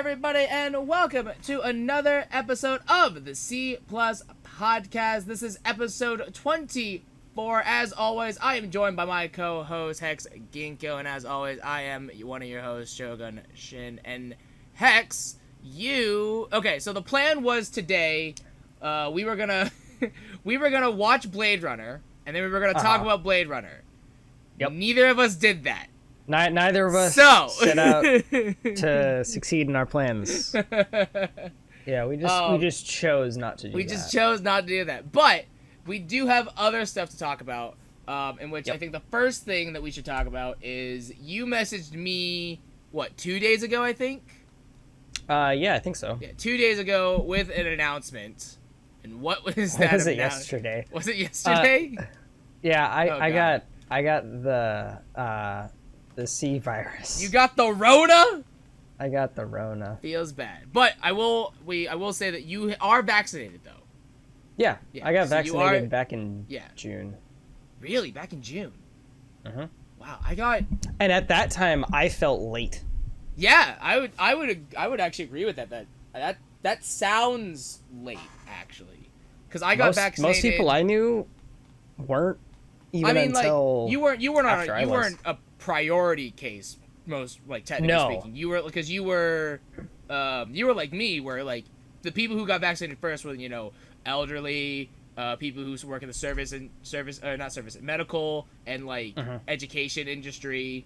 everybody, and welcome to another episode of the C Plus Podcast. This is episode 24. As always, I am joined by my co-host, Hex Ginkgo, and as always, I am one of your hosts, Shogun Shin. And Hex, Okay, so the plan was today, we were gonna watch Blade Runner, and then we were gonna talk about Blade Runner. Yep. Neither of us did that. Neither of us set out to succeed in our plans. Yeah, we just chose not to do that. We just chose not to do that. But we do have other stuff to talk about, in which I think the first thing that we should talk about is you messaged me, 2 days ago, I think? Yeah, I think so. Yeah, 2 days ago with an announcement. And what was that? Was it yesterday? Was it yesterday? Yeah, I got the C virus. You got the Rona? I got the Rona. Feels bad. But I will say that you are vaccinated, though. Yeah, I got vaccinated back in June. Really? Back in June? Uh-huh. Wow, And at that time, I felt late. Yeah, I would actually agree with that. That sounds late, actually. Because I got vaccinated. Most people I knew weren't even until you weren't a priority case, technically speaking. You were like me, where like the people who got vaccinated first were elderly, people who work in the medical and education industry.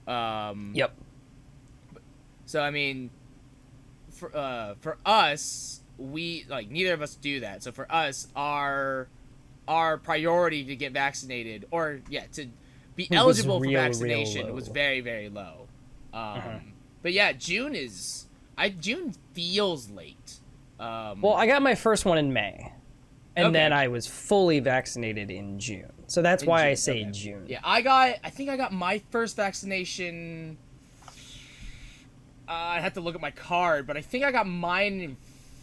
Yep. So I mean, for us, we neither of us do that. So for us, our priority to get vaccinated to be eligible for vaccination was very, very low. But yeah, June feels late. Well, I got my first one in May, and then I was fully vaccinated in June. So that's why I say June. Yeah, I think I got my first vaccination. I'd have to look at my card, but I think I got mine in,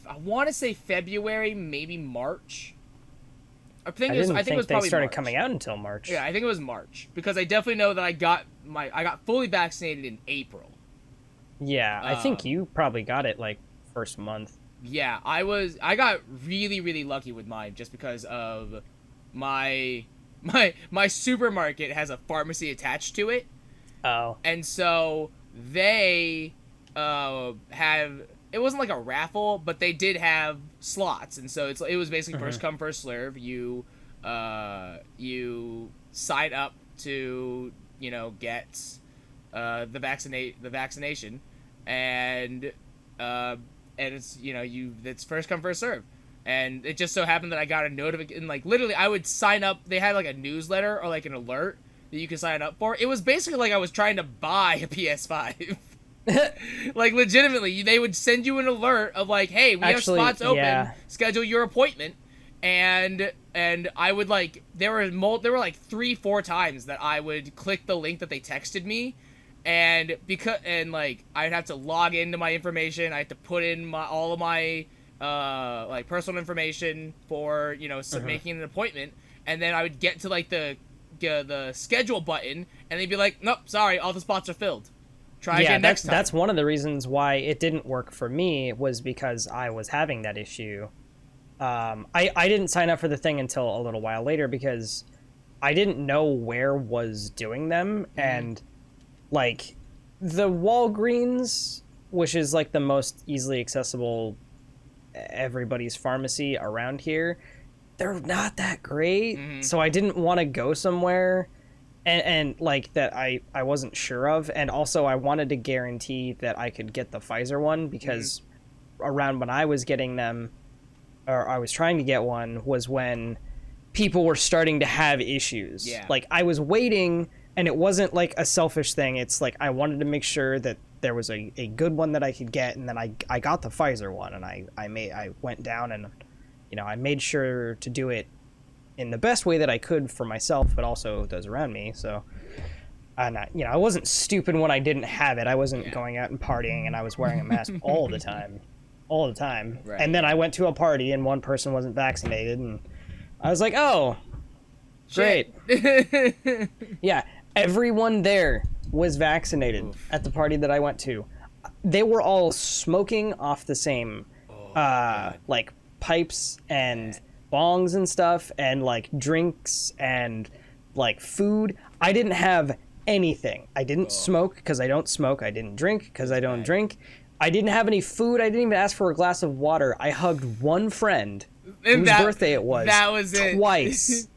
I want to say February, maybe March. I think it was probably they started March. Coming out until March. Yeah, I think it was March, because I definitely know that I got fully vaccinated in April. Yeah, I think you probably got it first month. Yeah, I got really, really lucky with mine just because of my supermarket has a pharmacy attached to it. Oh. And so they it wasn't like a raffle, but they did have slots, and so it was basically first come first serve. You sign up to get the vaccination, and it's it's first come first serve. And it just so happened that I got a notification, literally I would sign up. They had a newsletter or an alert that you could sign up for. It was basically I was trying to buy a PS5. Legitimately, they would send you an alert of hey, we have spots open, schedule your appointment. And I would there were 3-4 times that I would click the link that they texted me, and I'd have to log into my information. I had to put in all of my personal information for making an appointment, and then I would get to the schedule button, and they'd be like, nope, sorry, all the spots are filled. Try again next time. That's one of the reasons why it didn't work for me, was because I was having that issue. I didn't sign up for the thing until a little while later, because I didn't know where was doing them. And the Walgreens, which is the most easily accessible everybody's pharmacy around here, they're not that great. So I didn't want to go somewhere and that I wasn't sure of. And also I wanted to guarantee that I could get the Pfizer one, because around when I was getting them, or I was trying to get one, was when people were starting to have issues. Yeah. I was waiting, and it wasn't a selfish thing. It's I wanted to make sure that there was a good one that I could get, and then I got the Pfizer one, and I went down and I made sure to do it in the best way that I could for myself, but also those around me. So, and I wasn't stupid when I didn't have it. I wasn't going out and partying, and I was wearing a mask all the time. Right. And then I went to a party, and one person wasn't vaccinated, and I was like, oh, great. Yeah, everyone there was vaccinated at the party that I went to. they were all smoking off the same God. like pipes and bongs and stuff, and like drinks and like food. I didn't have anything. I didn't smoke because I don't smoke. I didn't drink because I don't drink. I didn't have any food. I didn't even ask for a glass of water. I hugged one friend whose birthday it was. That was twice.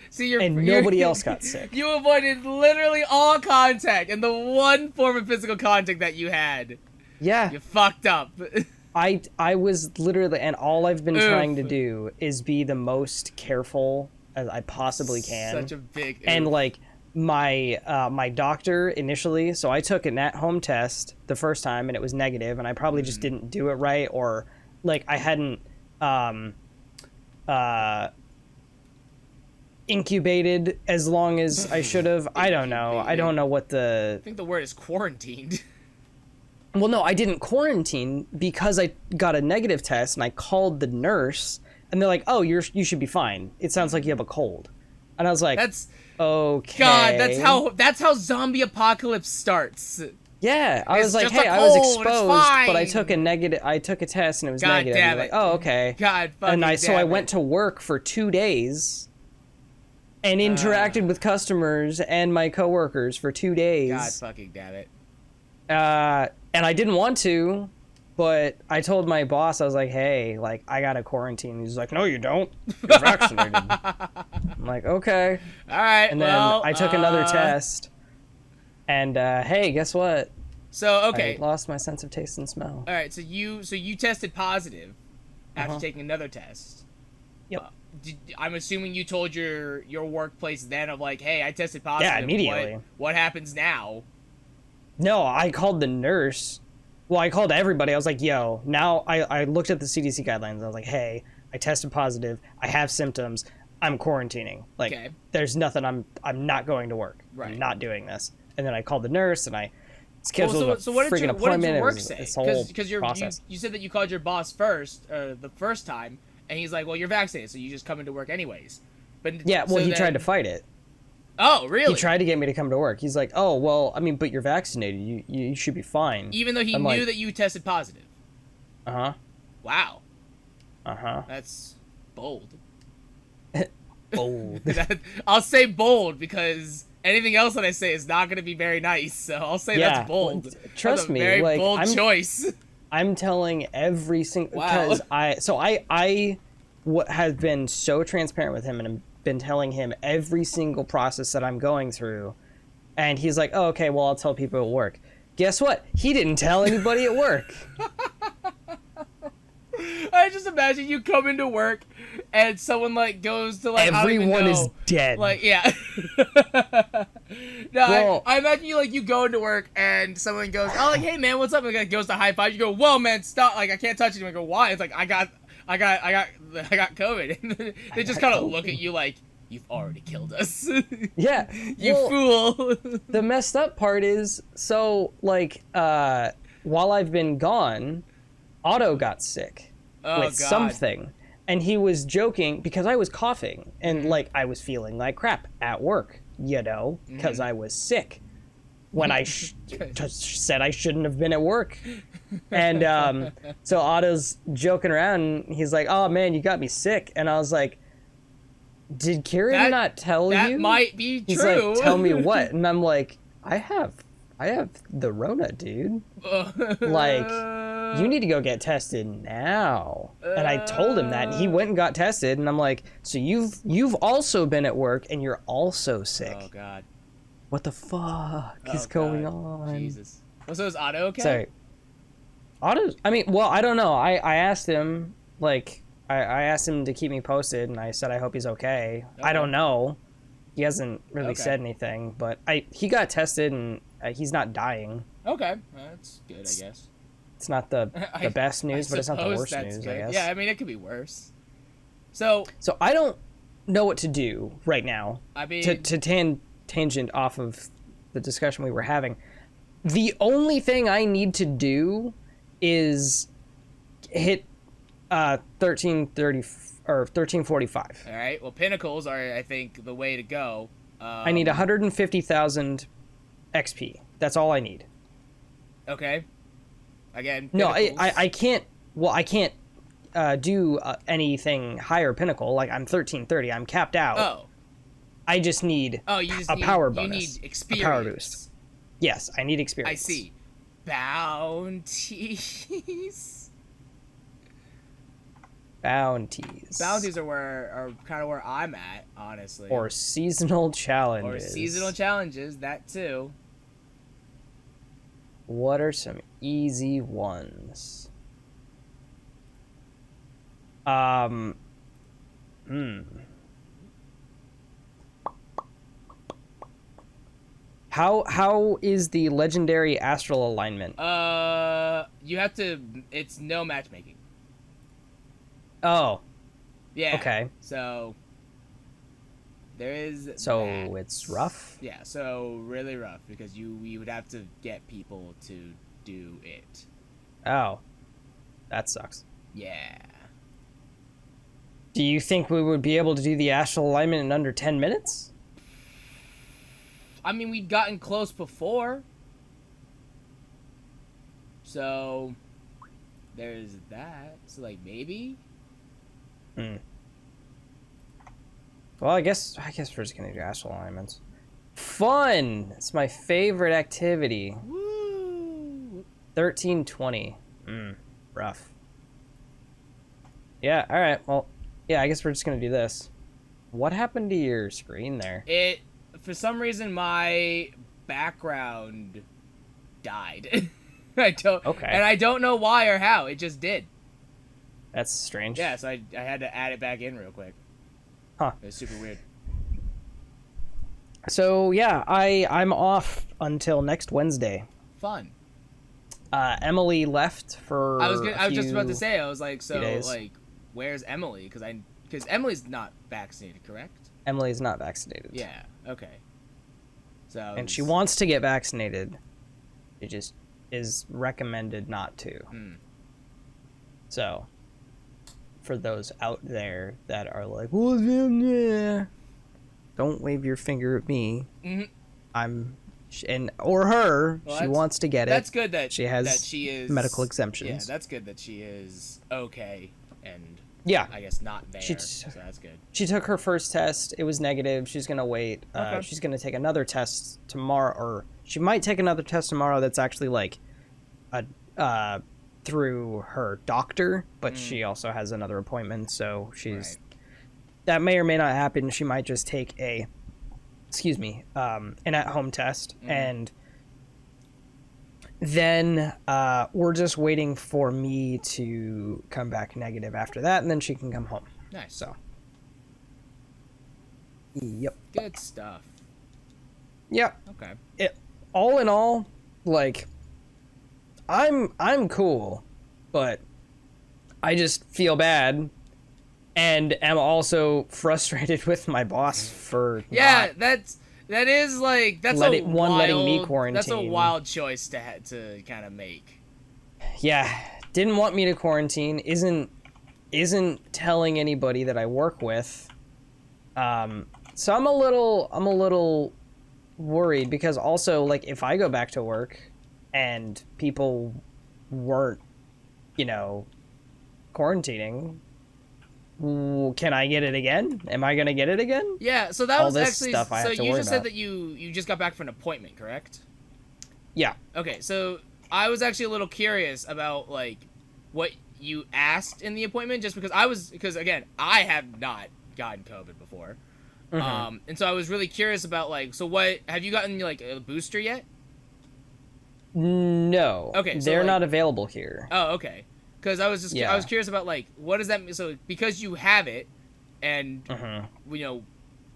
See, and nobody else got sick. You avoided literally all contact, and the one form of physical contact that you had. Yeah. You fucked up. I was literally, and all I've been trying to do is be the most careful as I possibly can. Such a big oof. And like my doctor initially, so I took an at-home test the first time and it was negative, and I probably just didn't do it right, or like I hadn't incubated as long as I should have. I don't know. I don't know what I think the word is quarantined. Well, no, I didn't quarantine because I got a negative test, and I called the nurse, and they're like, "Oh, you should be fine. It sounds like you have a cold." And I was like, That's okay. God, that's how zombie apocalypse starts. Yeah, I was like, just hey, a I was cold, it's exposed, but I fine. took a test and it was God negative. damn And it. like, oh, okay. God fucking And so I damn went it. to work for 2 days and interacted with customers and my coworkers for 2 days. God fucking damn it. And I didn't want to, but I told my boss, I was like, hey, like, I got to quarantine. He's like, no, you don't. You're vaccinated. I'm like, okay. All right. And then well, I took another test. And, hey, guess what? So okay. I lost my sense of taste and smell. All right. So you tested positive after taking another test. Yep. I'm assuming you told your workplace then of like, hey, I tested positive. Yeah, immediately. What happens now? No, I called the nurse. Well, I called everybody. I was like, yo, now I looked at the CDC guidelines. I was like, hey, I tested positive. I have symptoms. I'm quarantining. Like, Okay. there's nothing. I'm not going to work. Right. I'm not doing this. And then I called the nurse and I scheduled so what a did freaking your appointment. work It was say? this whole Because process. you said that you called your boss first, the first time, and he's like, well, you're vaccinated, so you just come into work anyways. But Yeah, well, so he then- tried to fight it. Oh, really? He tried to get me to come to work. He's like, oh, well, I mean, but you're vaccinated. You should be fine. Even though he I'm knew like, that you tested positive. Uh-huh. Wow, Uh-huh. that's bold. Bold. I'll say bold because anything else that I say is not going to be very nice. So I'll say Yeah, that's bold. well, trust That's a me, very like, bold choice. I'm telling every single Wow. because I have been so transparent with him, and I've been telling him every single process that I'm going through, and he's like, oh, okay, well, I'll tell people at work. Guess what? He didn't tell anybody at work. I just imagine you come into work and someone like goes to like Everyone I don't even is know, dead. Like yeah. No, Well- I imagine you go into work and someone goes, oh, like, hey man, what's up? And like, goes to high five. You go, whoa man, stop! Like I can't touch you. And I go, why? It's like I got COVID. And they just kind of look at you like you've already killed us. Yeah, You well, fool. the messed up part is, so like while I've been gone, Otto got sick Oh, with God. something, and he was joking because I was coughing and like I was feeling like crap at work, you know, because I was sick when I said I shouldn't have been at work. And so Otto's joking around and he's like, oh man, you got me sick. And I was like, did Kieran not tell you? That might be He's true. like, tell me what? And I'm like, I have the Rona, dude. Like, you need to go get tested now. And I told him that, and he went and got tested. And I'm like, so you've also been at work, and you're also sick. Oh God. What the fuck is Oh, going God. on? Jesus. Well, so is Otto okay? Sorry. Otto's, I mean, well, I don't know. I asked him, like, I asked him to keep me posted, and I said I hope he's okay. I don't know. He hasn't really Okay. said anything, but he got tested, and he's not dying. Okay, that's good, I guess. It's not the best news, but it's not the suppose worst that's news, good. I guess. Yeah, I mean, it could be worse. So I don't know what to do right now. I mean, to tangent off of the discussion we were having. The only thing I need to do is hit 1330 or 1345. all right. Well, pinnacles are, I think, the way to go. I need 150,000 XP. That's all I need. Okay. again. No, pinnacles. I can't. Well, I can't do anything higher pinnacle. Like I'm 1330. I'm capped out. Oh. I just need You just need power you bonus. need experience. A power boost. Yes, I need experience. I see. Bounties. Bounties are kind of where I'm at, honestly. or seasonal challenges. Or seasonal challenges, that too. What are some easy ones? How is the legendary astral alignment? You have to. It's no matchmaking. Oh, Yeah. okay. So there is. So that. it's rough? Yeah. So really rough because we would have to get people to do it. Oh, that sucks. Yeah. Do you think we would be able to do the astral alignment in under 10 minutes? I mean, we'd gotten close before. So there's that. So like maybe. Well, I guess we're just gonna do astral alignments. Fun. It's my favorite activity. Woo! 1320. Rough. Yeah. All right. Well, yeah. I guess we're just gonna do this. What happened to your screen there? It for some reason my background died. I don't know why or how. It just did. That's strange. Yeah, so I had to add it back in real quick. Huh. It was super weird. So yeah, I'm off until next Wednesday. Fun. Emily left for. I was just about to say. I was like, so days. like, where's Emily? Because Emily's not vaccinated, correct? Emily's not vaccinated. Yeah. Okay. So. And she wants to get vaccinated. It just is recommended not to. So, for those out there that are like, well, yeah, don't wave your finger at me. Or her. Well, she wants to get it. That's good that she has that she is medical exemptions. Yeah, that's good that she is okay and yeah, I guess not there. So that's good. She took her first test. It was negative. She's gonna wait. Okay. She's gonna take another test tomorrow, or she might take another test tomorrow. That's actually like through her doctor, but she also has another appointment, so she's that may or may not happen. She might just take an at-home test, and then we're just waiting for me to come back negative after that, and then she can come home. Nice. So, yep. Good stuff. Yep. Okay. All in all, like, I'm cool, but I just feel bad, and am also frustrated with my boss for that's letting me quarantine. That's a wild choice to kind of make. Yeah, didn't want me to quarantine. Isn't telling anybody that I work with. So I'm a little worried because also, like, if I go back to work and people weren't, quarantining, can I get it again? Am I gonna get it again? Yeah, so that All was this actually stuff I have to you worry just said about. that you just got back from an appointment, correct? Yeah. Okay, so I was actually a little curious about like what you asked in the appointment, just because again, I have not gotten COVID before. And so I was really curious about like, so what have you gotten, like, a booster yet? No. Okay, so they're like, not available here. Oh, okay. Because I was curious about like, what does that mean? So because you have it, and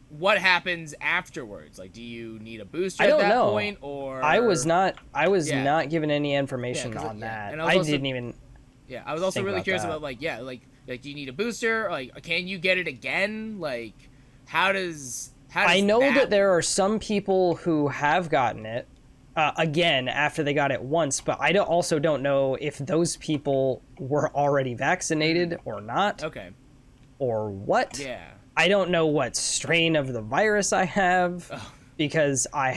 what happens afterwards? Like, do you need a booster at that point, or I was not given any information on that. And I didn't even. Yeah, I was also really curious about like, do you need a booster? Like, can you get it again? Like, how does I know that there are some people who have gotten it again after they got it once, but I also don't know if those people were already vaccinated or not. Okay. Or what? Yeah. I don't know what strain of the virus I have because I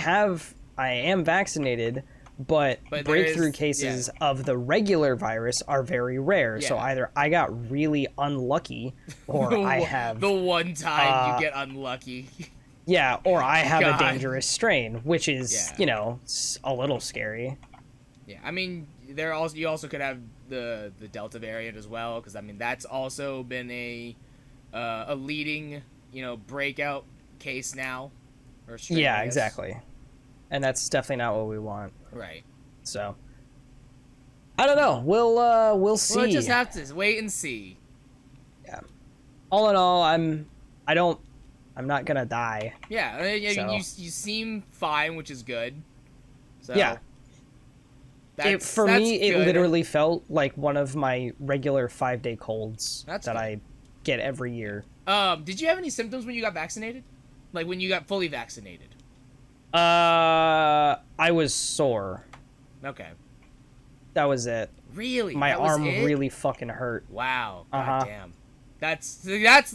am vaccinated, but But breakthrough there's- cases of the regular virus are very rare. So Yeah. either I got really unlucky, or I have the one time you get unlucky. yeah, or I have God. a dangerous strain, which is Yeah. you know a little scary. Yeah, I mean, you also could have the Delta variant as well, because I mean that's also been a leading breakout case now, or strain, Yeah, I guess. exactly. And that's definitely not what we want. Right. So I don't know. We'll see. We'll just have to wait and see. Yeah. All in all, I'm not gonna die. Yeah, I mean, So. you seem fine, which is good. So Yeah. For me, it good. literally felt like one of my regular 5-day colds That's that good. I get every year. Did you have any symptoms when you got vaccinated? Like when you got fully vaccinated? I was sore. Okay. That was it. Really? My That was arm it? really fucking hurt. Wow. Uh-huh. God damn.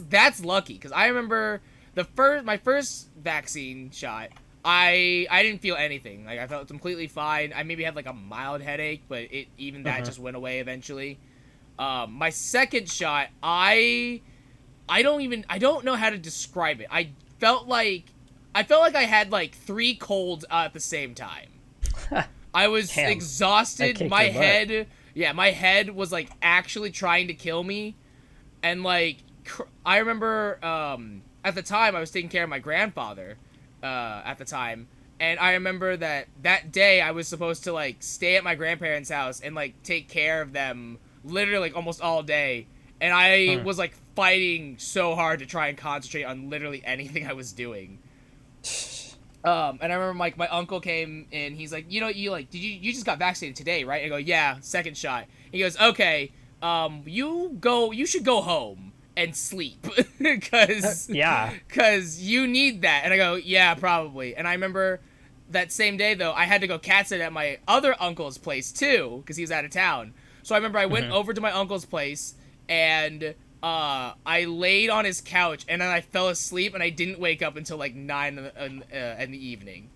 That's lucky, because I remember my first vaccine shot. I didn't feel anything. Like I felt completely fine. I maybe had like a mild headache, but even that just went away eventually. My second shot, I don't know how to describe it. I felt like I had like 3 colds at the same time. I was Damn. That exhausted. kicked My your butt. head, my head was like actually trying to kill me. And like I remember at the time I was taking care of my grandfather at the time, and I remember that day I was supposed to like stay at my grandparents' house and like take care of them literally like almost all day. And I was like fighting so hard to try and concentrate on literally anything I was doing. And I remember like my uncle came in. He's like, you you just got vaccinated today, right? I go, yeah, second shot. He goes, okay, you should go home and sleep because you need that. And I go, yeah, probably. And I remember that same day though, I had to go cat sit at my other uncle's place too because he was out of town. So I remember I went over to my uncle's place and I laid on his couch and then I fell asleep and I didn't wake up until like 9 in the evening.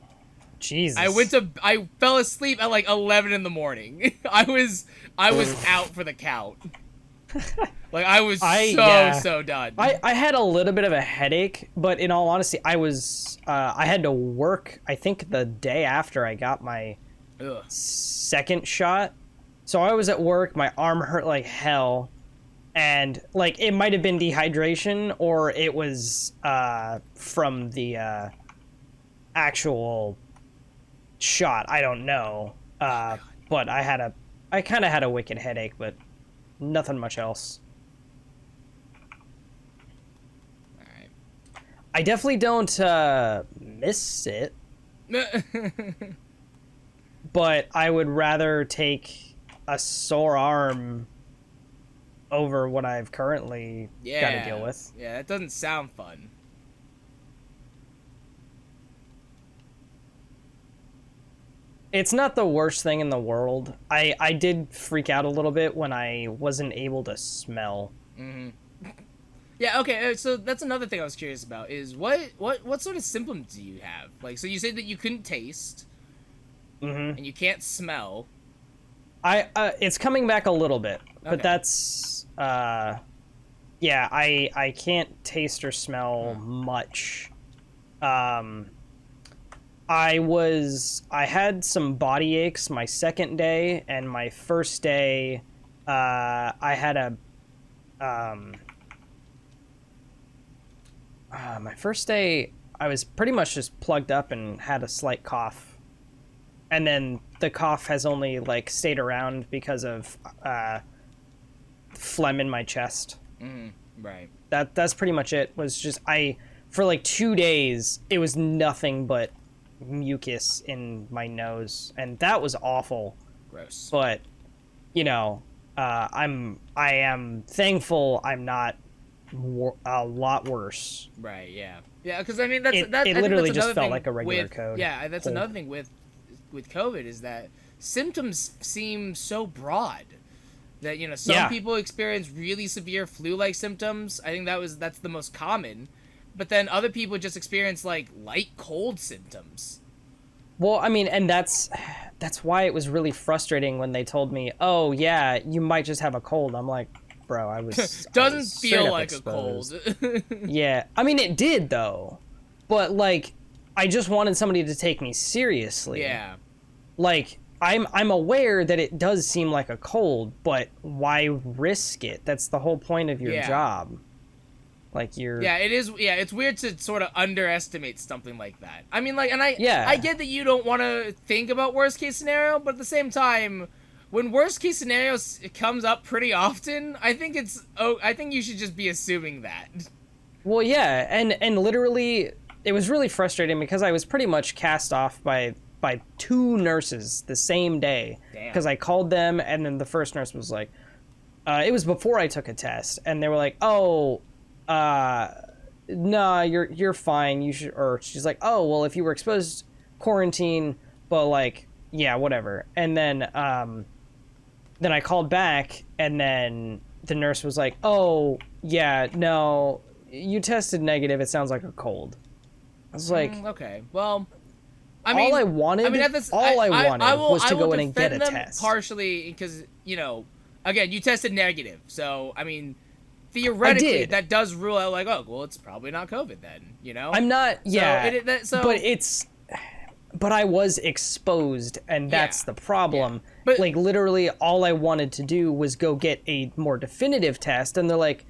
Jesus. I fell asleep at like 11 in the morning. I was out for the count. Like I was so done. I had a little bit of a headache, but in all honesty, I had to work. I think the day after I got my second shot, so I was at work. My arm hurt like hell, and like it might have been dehydration or it was from the actual shot. I don't know, but I kind of had a wicked headache, but nothing much else. Alright. I definitely don't miss it, but I would rather take a sore arm over what I've currently got to deal with. Yeah, that doesn't sound fun. It's not the worst thing in the world. I did freak out a little bit when I wasn't able to smell. Mm-hmm. Yeah, okay, so that's another thing I was curious about, is what sort of symptoms do you have? Like, so you said that you couldn't taste, and you can't smell. It's coming back a little bit, but Okay. that's, yeah, I can't taste or smell much. I had some body aches my second day, and my first day, I had my first day, I was pretty much just plugged up and had a slight cough. And then the cough has only, like, stayed around because of phlegm in my chest. Right. That's pretty much it. Was just, for, like, 2 days, it was nothing but mucus in my nose. And that was awful. Gross. But, you know, I am thankful I'm not a lot worse. Right, yeah. Yeah, because, I mean, It literally just felt like a regular code. Yeah, that's Cold. another thing with COVID, is that symptoms seem so broad. That, you know, some people experience really severe flu-like symptoms. I think that's the most common. But then other people just experience, like, light cold symptoms. Well, I mean, and that's why it was really frustrating when they told me, "Oh yeah, you might just have a cold." I'm like, "Bro, I was Doesn't feel like exposed. a cold. Yeah, I mean, it did though, but like, I just wanted somebody to take me seriously. Yeah. Like, I'm aware that it does seem like a cold, but why risk it? That's the whole point of your job. Like you're. Yeah, it is. Yeah, it's weird to sort of underestimate something like that. I mean, like, and I get that you don't want to think about worst case scenario, but at the same time, when worst case scenario comes up pretty often, I think I think you should just be assuming that. Well, yeah, and literally, it was really frustrating because I was pretty much cast off by 2 nurses the same day. Because I called them, and then the first nurse was like, it was before I took a test, and they were like, "Oh, nah, you're fine. You should," or she's like, "Oh, well, if you were exposed, quarantine, but like, yeah, whatever." And then I called back, and then the nurse was like, "Oh, yeah, no, you tested negative. It sounds like a cold." I was like, okay, well, I mean, all I wanted was to go in and get a test. Partially because, you know, again, you tested negative, so I mean, theoretically, that does rule out like, oh, well, it's probably not COVID then, you know? I'm not, but I was exposed, and that's the problem. Yeah. But like, literally, all I wanted to do was go get a more definitive test, and they're like,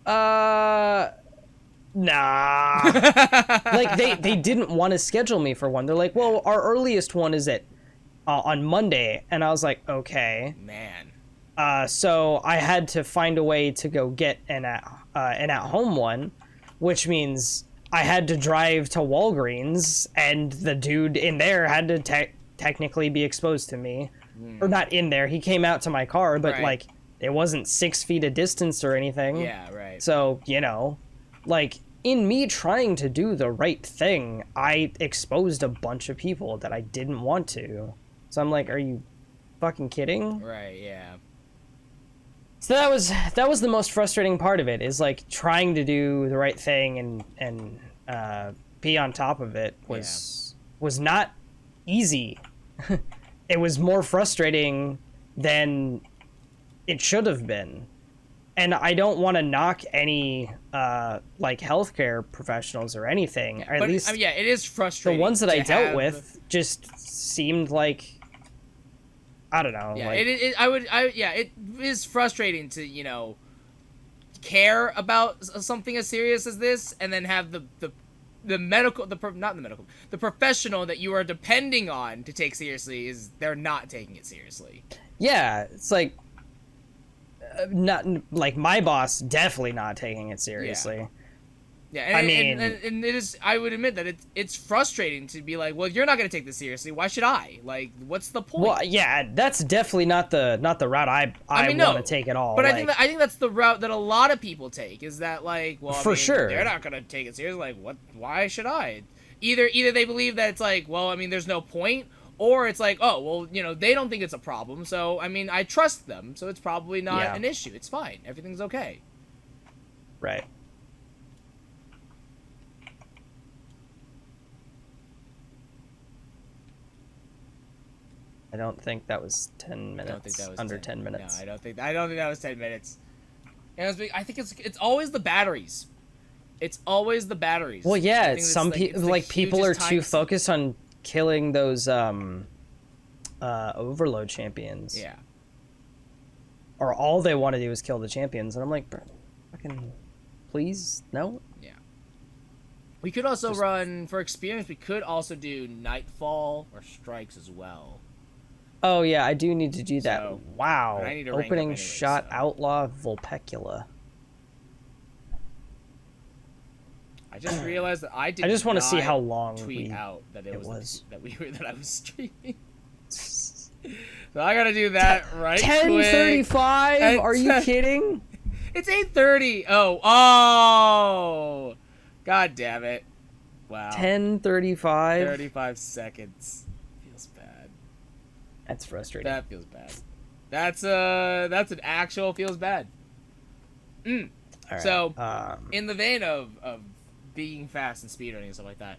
nah. Like, they didn't want to schedule me for one. They're like, well, our earliest one is at on Monday, and I was like, okay. Man. So I had to find a way to go get an at-home one, which means I had to drive to Walgreens, and the dude in there had to technically be exposed to me. Or not in there. He came out to my car, but like, it wasn't 6 feet of distance or anything. Yeah, right. So, you know, like, in me trying to do the right thing, I exposed a bunch of people that I didn't want to. So I'm like, are you fucking kidding? Right, yeah. So that was the most frustrating part of it, is like trying to do the right thing and be on top of it was not easy. It was more frustrating than it should have been. And I don't want to knock any like healthcare professionals or anything. Or at least, I mean, it is frustrating. The ones that I dealt with just seemed like, I don't know. Yeah, like, it is frustrating to, you know, care about something as serious as this, and then have the professional that you are depending on to take seriously they're not taking it seriously. Yeah, it's like, not like my boss definitely not taking it seriously. Yeah, and, I mean, and it is. I would admit that it's frustrating to be like, well, you're not going to take this seriously. Why should I? Like, what's the point? Well, yeah, that's definitely not the route I want to take at all. But like, I think that's the route that a lot of people take. Is that like, well, for sure, they're not going to take it seriously. Like, what? Why should I? Either they believe that it's like, well, I mean, there's no point, or it's like, oh, well, you know, they don't think it's a problem. So I mean, I trust them, so it's probably not an issue. It's fine. Everything's okay. Right. I don't think that was 10 minutes. I don't think that was under 10 minutes. No, I don't think that was 10 minutes. And I think it's always the batteries. It's always the batteries. Well, yeah, some people people are too focused on killing those overload champions. Yeah. Or all they want to do is kill the champions, and I'm like, bro, fucking, please, no. Yeah. We could also run for experience. We could also do Nightfall or Strikes as well. Oh yeah, I do need to do that. So, wow. I need to Opening shot Outlaw Vulpecula. I just realized that I just want to see how long tweet out that that I was streaming. So I gotta do that right 10:35. Are you kidding? It's 8:30. Oh, god damn it! Wow. 10:35. 35 seconds. Feels bad. That's frustrating. That feels bad. That's an actual feels bad. Right. So in the vein of being fast and speedrunning and stuff like that,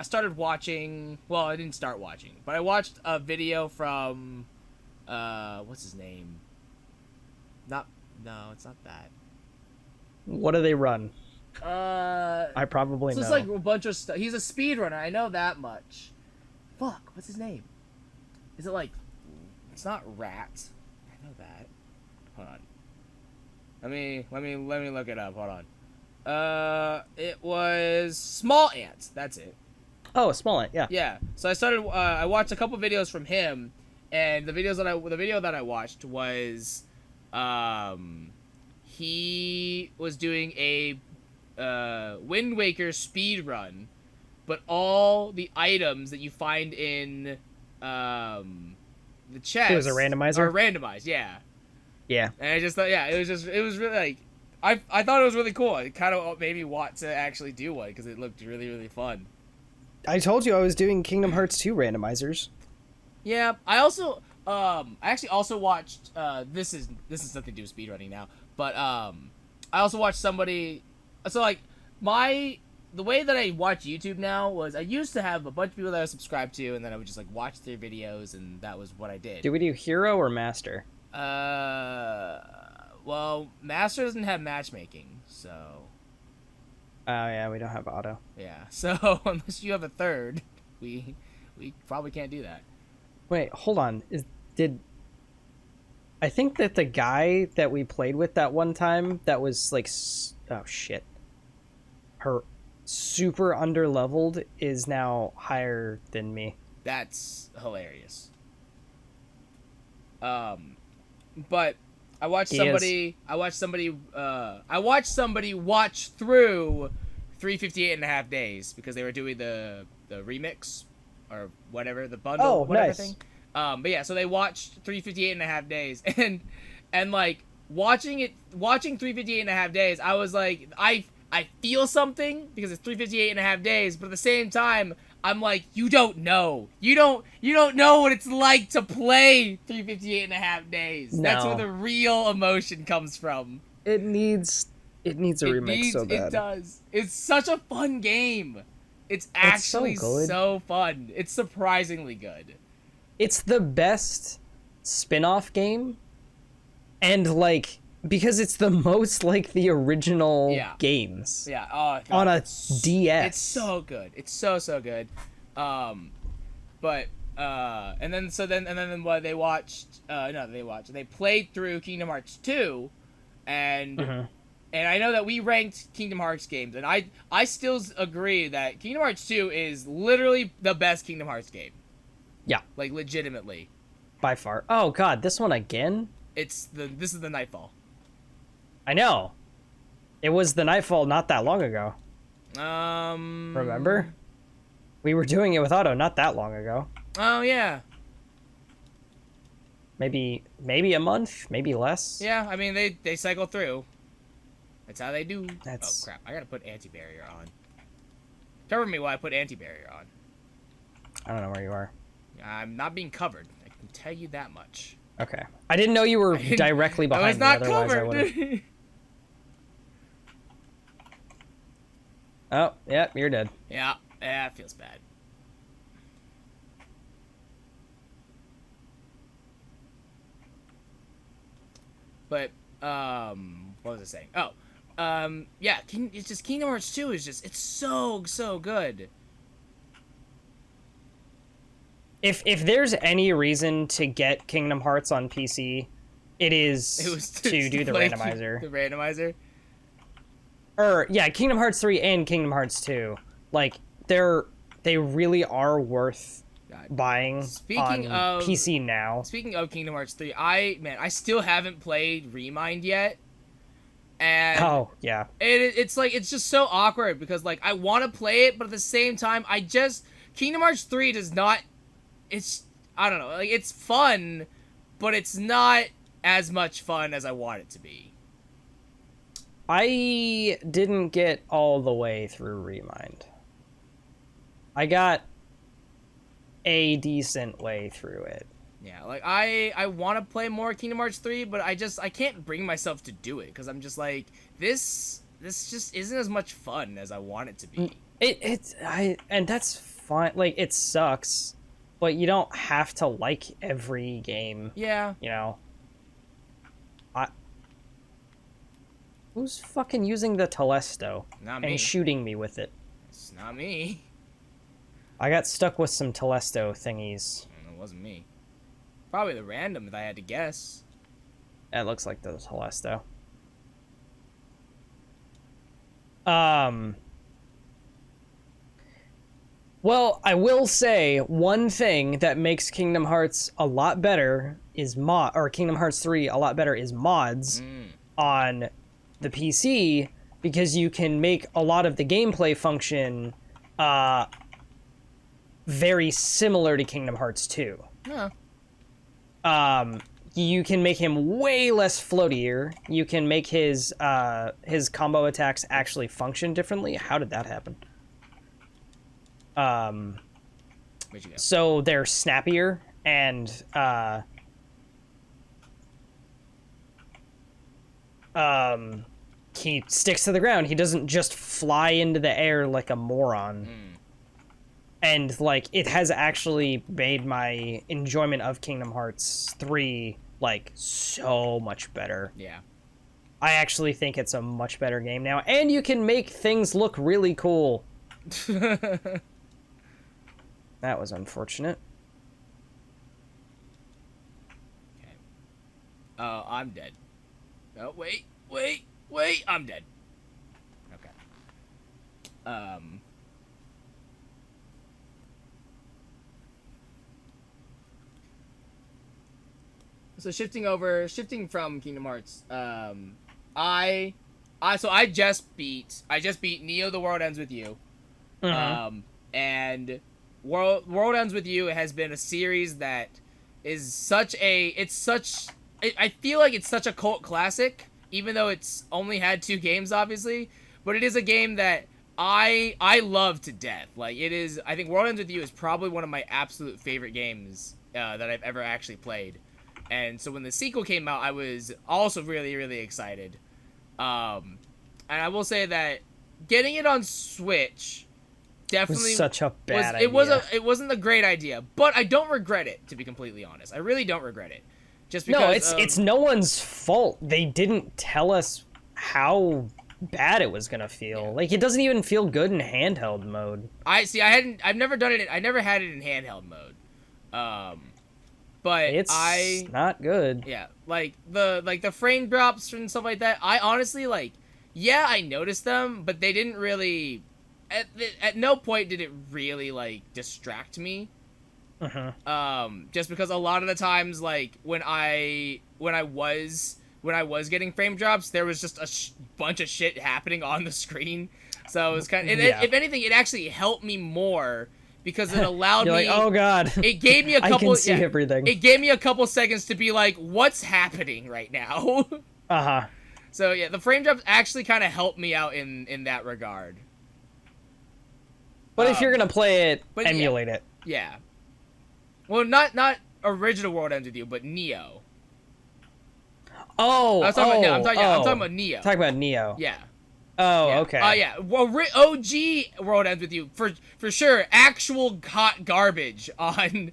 I started watching. Well, I didn't start watching, but I watched a video from, what's his name? No, it's not that. What do they run? I probably it's know. It's like a bunch of stuff. He's a speedrunner. I know that much. Fuck, what's his name? Is it like? It's not Rat. I know that. Hold on. Let me look it up. Hold on. It was Small Ant. That's it. Oh, Small Ant. Yeah. Yeah. So I started. I watched a couple videos from him, and the video that I watched was, he was doing a Wind Waker speed run, but all the items that you find in the chest. It was a randomizer. Are randomized. Yeah. Yeah. And I just thought, yeah, it was really like, I thought it was really cool. It kind of made me want to actually do one because it looked really, really fun. I told you I was doing Kingdom Hearts 2 randomizers. Yeah, I also, I actually also watched, this is nothing to do with speedrunning now, but, I also watched somebody, so like, the way that I watch YouTube now was I used to have a bunch of people that I was subscribed to, and then I would just like watch their videos, and that was what I did. Do we do Hero or Master? Well, Master doesn't have matchmaking, so. Oh yeah, we don't have auto. Yeah, so unless you have a third, we probably can't do that. Wait, hold on. I think that the guy that we played with that one time that was like, oh shit, her super underleveled is now higher than me. That's hilarious. But I watched somebody watch through 358 and a half days because they were doing the remix or whatever, the bundle, whatever nice. thing. But yeah, so they watched 358 and a half days, and like watching 358 and a half days, I was like, I feel something because it's 358 and a half days, but at the same time, I'm like, you don't know what it's like to play 358 and a half days. No. That's where the real emotion comes from. It needs a remix so bad. It does. It's such a fun game. It's actually so fun. It's surprisingly good. It's the best spin-off game, and like, because it's the most like the original games. Yeah. Oh, God. On a DS. It's so good. It's so good. But and then what they watched? They played through Kingdom Hearts 2, and and I know that we ranked Kingdom Hearts games, and I still agree that Kingdom Hearts 2 is literally the best Kingdom Hearts game. Yeah. Like legitimately. By far. Oh God, this one again? This is the Nightfall. I know. It was the Nightfall not that long ago. Remember? We were doing it with auto not that long ago. Oh yeah. Maybe a month, maybe less. Yeah, I mean they cycle through. That's how they do. That's... Oh crap! I gotta put anti-barrier on. Cover me while I put anti-barrier on. I don't know where you are. I'm not being covered. I can tell you that much. Okay. I didn't know you were directly behind me. I was not me, covered. Oh, yeah, you're dead. Yeah, it feels bad. But what was I saying? Oh, yeah. It's just Kingdom Hearts 2 is just, it's so good. If there's any reason to get Kingdom Hearts on PC, it was to do the randomizer. The randomizer? Yeah, Kingdom Hearts 3 and Kingdom Hearts 2. Like, they really are worth buying on PC now. Speaking of Kingdom Hearts 3, I still haven't played Remind yet. And oh, yeah. It's like, it's just so awkward because, like, I want to play it, but at the same time, Kingdom Hearts 3 does not... I don't know, like, it's fun, but it's not as much fun as I want it to be. I didn't get all the way through Remind. I got a decent way through it. Yeah, like, I want to play more Kingdom Hearts 3, but I can't bring myself to do it, because I'm just like, this just isn't as much fun as I want it to be. And that's fine. Like, it sucks, but you don't have to like every game. Yeah. You know. Who's fucking using the Telesto Not me. and shooting me with it? It's not me. I got stuck with some Telesto thingies. It wasn't me. Probably the random, if I had to guess. That looks like the Telesto. Well, I will say one thing that makes Kingdom Hearts a lot better is Kingdom Hearts 3 a lot better is mods on the PC, because you can make a lot of the gameplay function very similar to Kingdom Hearts 2. Yeah. You can make him way less floatier. You can make his combo attacks actually function differently. How did that happen? Where'd you go? So they're snappier and he sticks to the ground. He doesn't just fly into the air like a moron. And like, it has actually made my enjoyment of Kingdom Hearts 3 like so much better. Yeah. I actually think it's a much better game now, and you can make things look really cool. That was unfortunate. Okay. I'm dead. Oh, wait, I'm dead. Okay. So shifting from Kingdom Hearts, I just beat Neo: The World Ends With You. And World Ends With You has been a series that is I feel like it's such a cult classic, even though it's only had 2 games, obviously, but it is a game that I love to death. Like, it is, I think World Ends With You is probably one of my absolute favorite games that I've ever actually played. And so when the sequel came out, I was also really, really excited. And I will say that getting it on Switch definitely was such a bad idea. It wasn't a great idea, but I don't regret it, to be completely honest. I really don't regret it. Just because it's no one's fault. They didn't tell us how bad it was gonna feel. Yeah. Like, it doesn't even feel good in handheld mode. I've never done it. I never had it in handheld mode. But it's not good. Yeah, like the frame drops and stuff like that. I honestly, like, yeah, I noticed them, but they didn't really. At no point did it really, like, distract me. Just because a lot of the times, like, when I was getting frame drops, there was just a bunch of shit happening on the screen. So it was kind of, if anything, it actually helped me more. Because it allowed You're me. Like, oh god. It gave me a couple. I can see everything. It gave me a couple seconds to be like, "What's happening right now?" So yeah, the frame drops actually kind of helped me out in that regard. But if you're gonna play it, emulate it. Yeah. Well, not original World Ends With You, but Neo. I'm talking about Neo. Talking about Neo. Yeah. Oh, yeah. Okay. Yeah. Well, OG World Ends With You for sure. Actual hot garbage on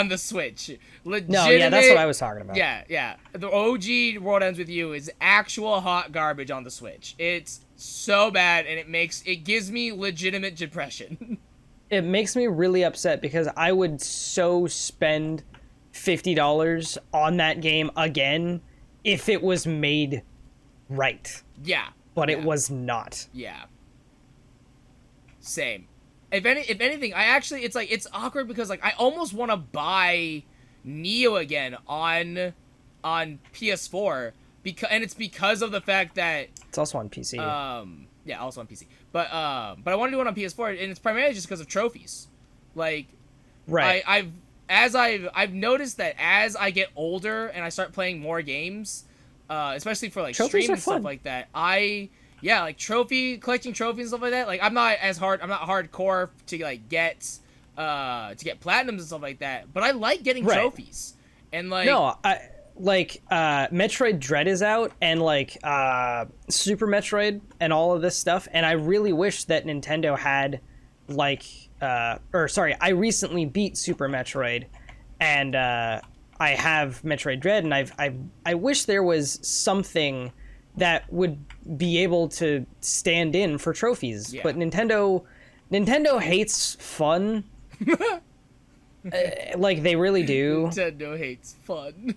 the Switch. Legitimate, no, yeah, that's what I was talking about. Yeah. The OG World Ends With You is actual hot garbage on the Switch. It's so bad, and it gives me legitimate depression. It makes me really upset because I would so spend $50 on that game again if it was made right. Yeah. But it was not. Yeah. Same. If anything, it's awkward because, like, I almost want to buy Neo again on PS4 and it's because of the fact that it's also on PC. Yeah, also on PC. But I want to do it on PS4, and it's primarily just because of trophies. Like, right. I've noticed that as I get older and I start playing more games, especially for, like, trophies streams and stuff like that, like collecting trophies and stuff like that. Like, I'm not hardcore to, like, get platinums and stuff like that, but I like getting trophies. And, like, Metroid Dread is out, and, like, Super Metroid and all of this stuff, and I really wish that Nintendo had I recently beat Super Metroid, and I have Metroid Dread, and I wish there was something that would be able to stand in for trophies. But Nintendo hates fun. Like, they really do. Nintendo hates fun.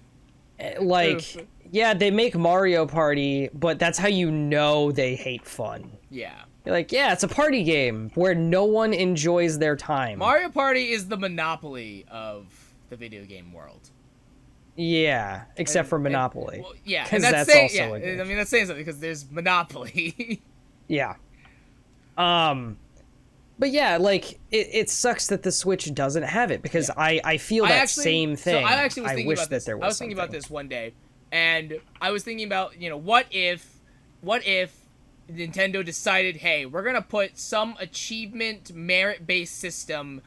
Like, yeah, they make Mario Party, but that's how you know they hate fun. Yeah. You're like, yeah, it's a party game where no one enjoys their time. Mario Party is the Monopoly of the video game world. Yeah, except for Monopoly. Well, yeah, because that's also saying, a gift. I mean, that's saying something because there's Monopoly. Yeah. But yeah, like, it sucks that the Switch doesn't have it, because I feel that same thing. So I actually was thinking wish about that this. there was I was thinking about this one day, and I was thinking about, you know, what if Nintendo decided, hey, we're gonna put some achievement merit-based system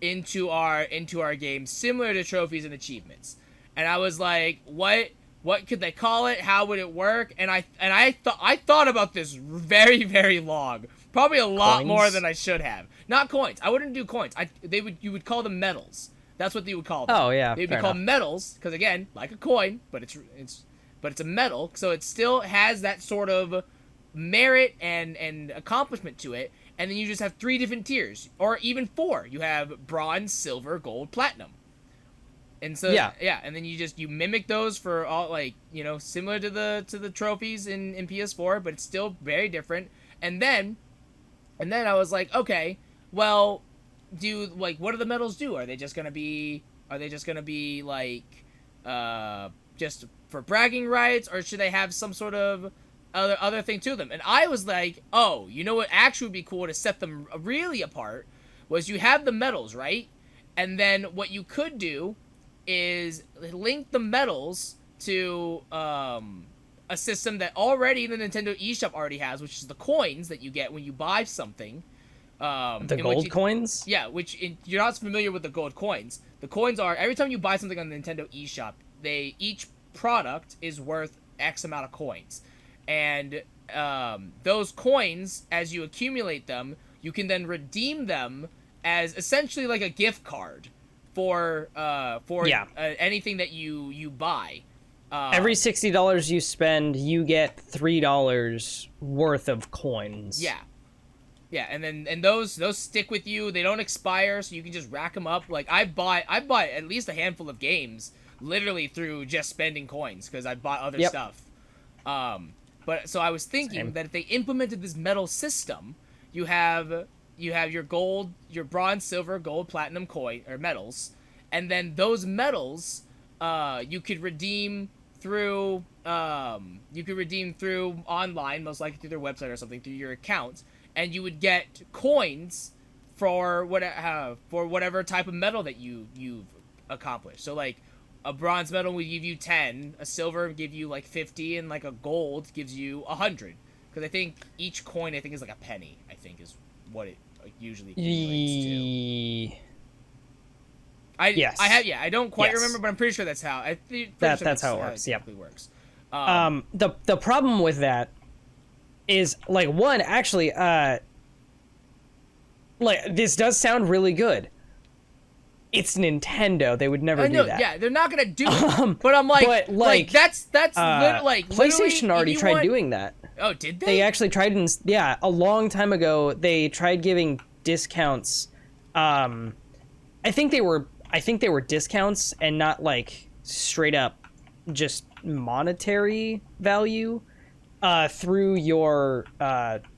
into our game, similar to trophies and achievements. And I was like, what could they call it? How would it work? And I thought about this very, very long. Probably a lot more than I should have. Not coins. I wouldn't do coins. You would call them medals. That's what you would call them. Oh yeah. They'd be called medals because, again, like a coin, but it's a medal, so it still has that sort of merit and accomplishment to it. And then you just have 3 different tiers, or even 4. You have bronze, silver, gold, platinum. And so yeah, and then you mimic those for all, like, you know, similar to the trophies in PS4, but it's still very different. And then I was like, okay, well, what do the medals do? Are they just gonna be like just for bragging rights, or should they have some sort of other thing to them? And I was like, oh, you know what actually would be cool to set them really apart was you have the medals, right? And then what you could do is link the medals to a system that already the Nintendo eShop already has, which is the coins that you get when you buy something. The gold coins? Yeah, you're not familiar with the gold coins. The coins are, every time you buy something on the Nintendo eShop, each product is worth X amount of coins. And those coins, as you accumulate them, you can then redeem them as essentially like a gift card for anything that you buy. Every $60 you spend, you get $3 worth of coins. Yeah, and those stick with you. They don't expire, so you can just rack them up. Like, I bought at least a handful of games literally through just spending coins because I bought other stuff. But so I was thinking that if they implemented this medal system, you have your gold, your bronze, silver, gold, platinum coin or medals, and then those medals you could redeem through online, most likely through their website or something, through your account, and you would get coins for whatever type of medal that you've accomplished. So like a bronze medal would give you 10, a silver would give you like 50, and like a gold gives you 100. Because I think each coin is like a penny. I think is what it usually accumulates to. I don't quite remember, but I'm pretty sure that's how. That's how it works. Exactly works. The problem with that is, like, one, actually, like, this does sound really good. It's Nintendo. They would never do that. Yeah, they're not gonna do it. But I'm like, but, like that's PlayStation already tried doing that. Oh, did they? They actually tried, a long time ago. They tried giving discounts. I think they were discounts and not like straight up just monetary value through your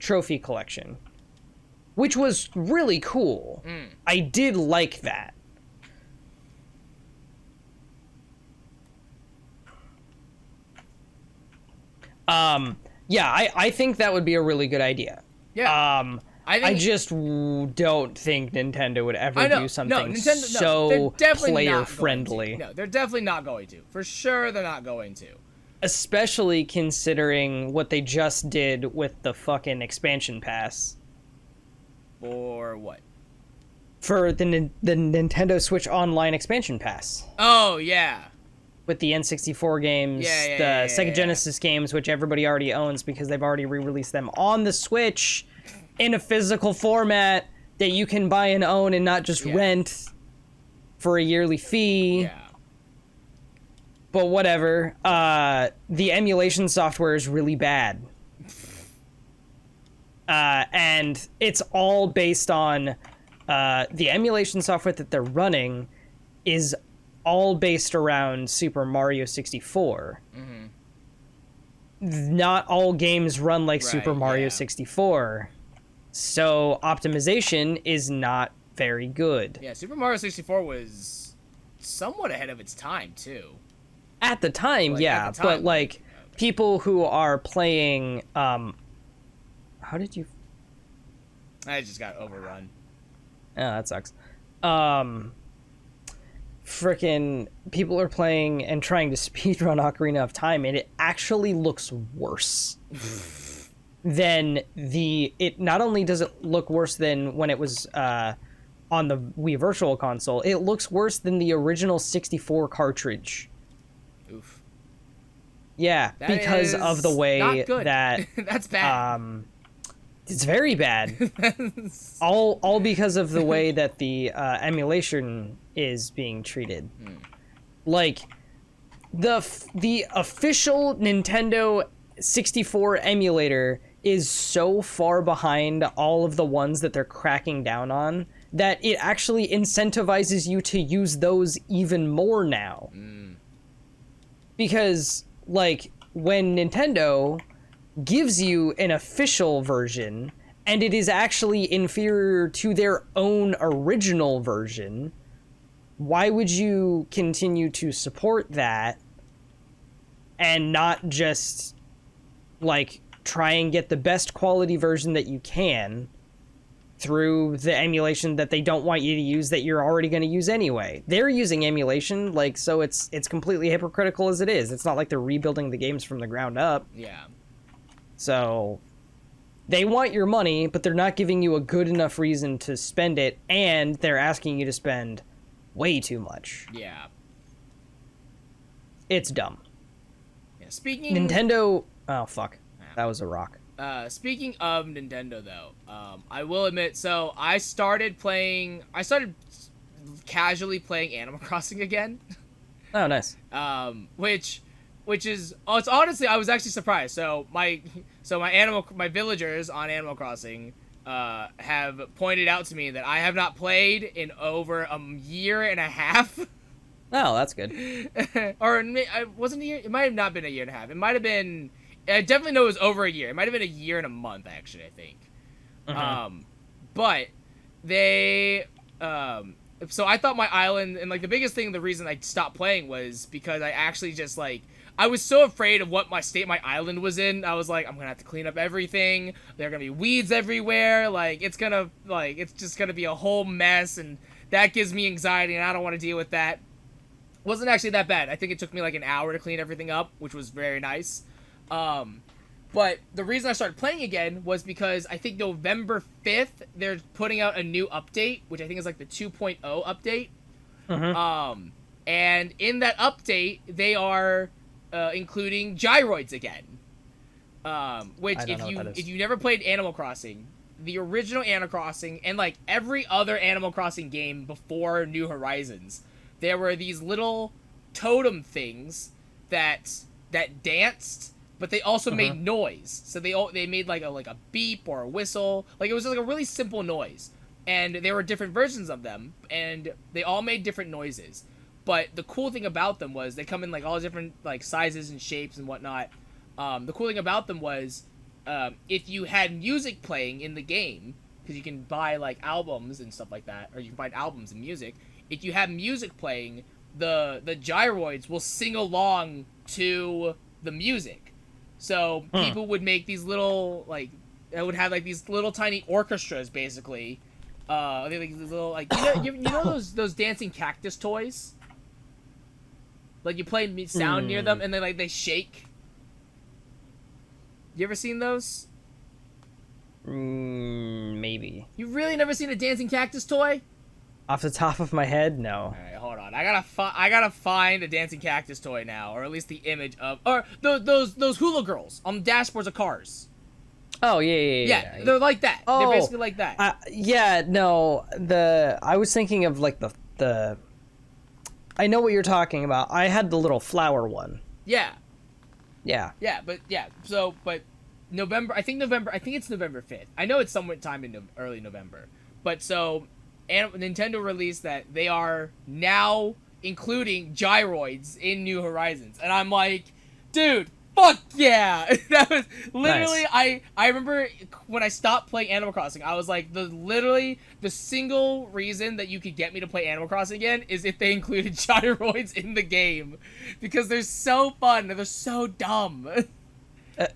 trophy collection, which was really cool. I did like that. I think that would be a really good idea. Yeah. I just don't think Nintendo would ever do something so player-friendly. No, they're definitely not going to. For sure, they're not going to. Especially considering what they just did with the fucking expansion pass. For what? For the Nintendo Switch Online expansion pass. Oh, yeah. With the N64 games, the Sega Genesis games, which everybody already owns because they've already re-released them on the Switch in a physical format that you can buy and own and not just rent for a yearly fee. Yeah. But whatever. The emulation software is really bad. And it's all based on the emulation software that they're running is all based around Super Mario 64. Not all games run like Super Mario 64. So optimization is not very good. Yeah, Super Mario 64 was somewhat ahead of its time, too. At the time, but like people who are playing how did you I just got overrun. Oh, that sucks. Frickin' people are playing and trying to speedrun Ocarina of Time, and it actually looks worse than it not only does it look worse than when it was on the Wii Virtual Console, it looks worse than the original 64 cartridge. Oof. Yeah, that because of the way that that's bad. It's very bad. all because of the way that the emulation is being treated. Like the official Nintendo 64 emulator is so far behind all of the ones that they're cracking down on that it actually incentivizes you to use those even more now. Because, like, when Nintendo gives you an official version, and it is actually inferior to their own original version, why would you continue to support that and not just, like, try and get the best quality version that you can through the emulation that they don't want you to use that you're already going to use anyway? They're using emulation, like, so it's completely hypocritical as it is. It's not like they're rebuilding the games from the ground up. Yeah. So they want your money, but they're not giving you a good enough reason to spend it, and they're asking you to spend way too much. Yeah. It's dumb. Yeah. Speaking Nintendo... Oh, fuck. That was a rock. Speaking of Nintendo, though, I will admit, so I started casually playing Animal Crossing again. Oh, nice. Which is, it's honestly, I was actually surprised. So my villagers on Animal Crossing, have pointed out to me that I have not played in over a year and a half. Oh, that's good. Or it wasn't a year. It might have not been a year and a half. It might have been. I definitely know it was over a year. It might have been a year and a month, actually, I think. But they, so I thought my island, and like the biggest thing, the reason I stopped playing was because I actually just like, I was so afraid of what state my island was in. I was like, I'm gonna have to clean up everything. There are gonna be weeds everywhere. Like, it's just gonna be a whole mess, and that gives me anxiety, and I don't want to deal with that. It wasn't actually that bad. I think it took me like an hour to clean everything up, which was very nice. But the reason I started playing again was because I think November 5th, they're putting out a new update, which I think is like the 2.0 update. And in that update, they are including gyroids again. Which if you never played Animal Crossing, the original Animal Crossing, and like every other Animal Crossing game before New Horizons, there were these little totem things that danced, but they also made noise. So they made like a beep or a whistle. Like, it was like a really simple noise. And there were different versions of them, and they all made different noises. But the cool thing about them was they come in like all different like sizes and shapes and whatnot. The cool thing about them was if you had music playing in the game, because you can buy like albums and stuff like that, or you can buy albums and music. If you have music playing, the gyroids will sing along to the music. So people would make these little, like, it would have like these little tiny orchestras, basically. They like these little, like, you know those dancing cactus toys? Like, you play sound near them and they shake. You ever seen those? Maybe. You've really never seen a dancing cactus toy? Off the top of my head, no. All right, hold on. I gotta find a dancing cactus toy now, or at least the image of, or those hula girls on dashboards of cars. Oh yeah, yeah, yeah. Yeah, they're like that. Oh, They're basically like that. Yeah, no. I was thinking of like the. I know what you're talking about. I had the little flower one. Yeah. Yeah. Yeah, but yeah. So, but November. I think it's November 5th. I know it's somewhat time in early November. But so, and Nintendo released that they are now including gyroids in New Horizons, and I'm like, dude, fuck yeah! That was literally Nice. I remember when I stopped playing Animal Crossing, I was like, the single reason that you could get me to play Animal Crossing again is if they included gyroids in the game, because they're so fun and they're so dumb.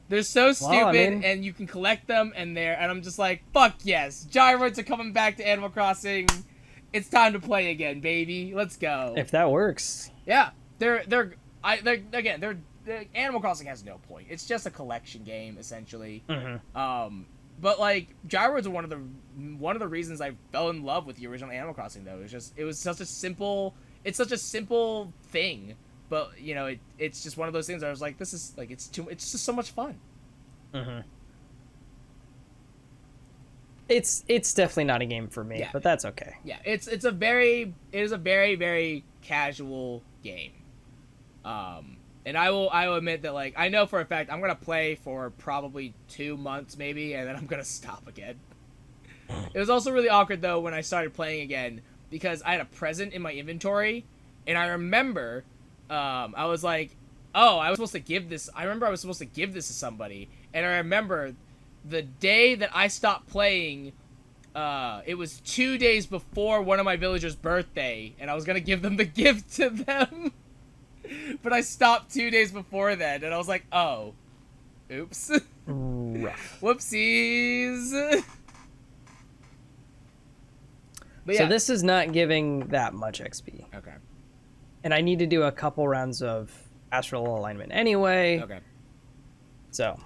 They're so stupid, well, I mean, and you can collect them, and I'm just like, fuck yes, gyroids are coming back to Animal Crossing. It's time to play again, baby. Let's go. if that works. Yeah, they're Animal Crossing has no point. It's just a collection game essentially. Mm-hmm. But like gyroids are one of the reasons I fell in love with the original Animal Crossing though. It's such a simple thing, but you know it's just one of those things where I was like, this is like it's just so much fun. Mm-hmm. It's definitely not a game for me, Yeah. but that's okay. Yeah, it is a very very casual game. And I will admit that like I know for a fact I'm gonna play for probably 2 months maybe, and then I'm gonna stop again. It was also really awkward though when I started playing again because I had a present in my inventory, and I remember I was like, oh, I was supposed to give this to somebody, and I remember the day that I stopped playing, it was 2 days before one of my villagers' birthday, and I was gonna give them the gift to them. But I stopped 2 days before then, and I was like, oh. Oops. Rough. Whoopsies. But So yeah. this is not giving that much XP. Okay. And I need to do a couple rounds of astral alignment anyway. Okay. So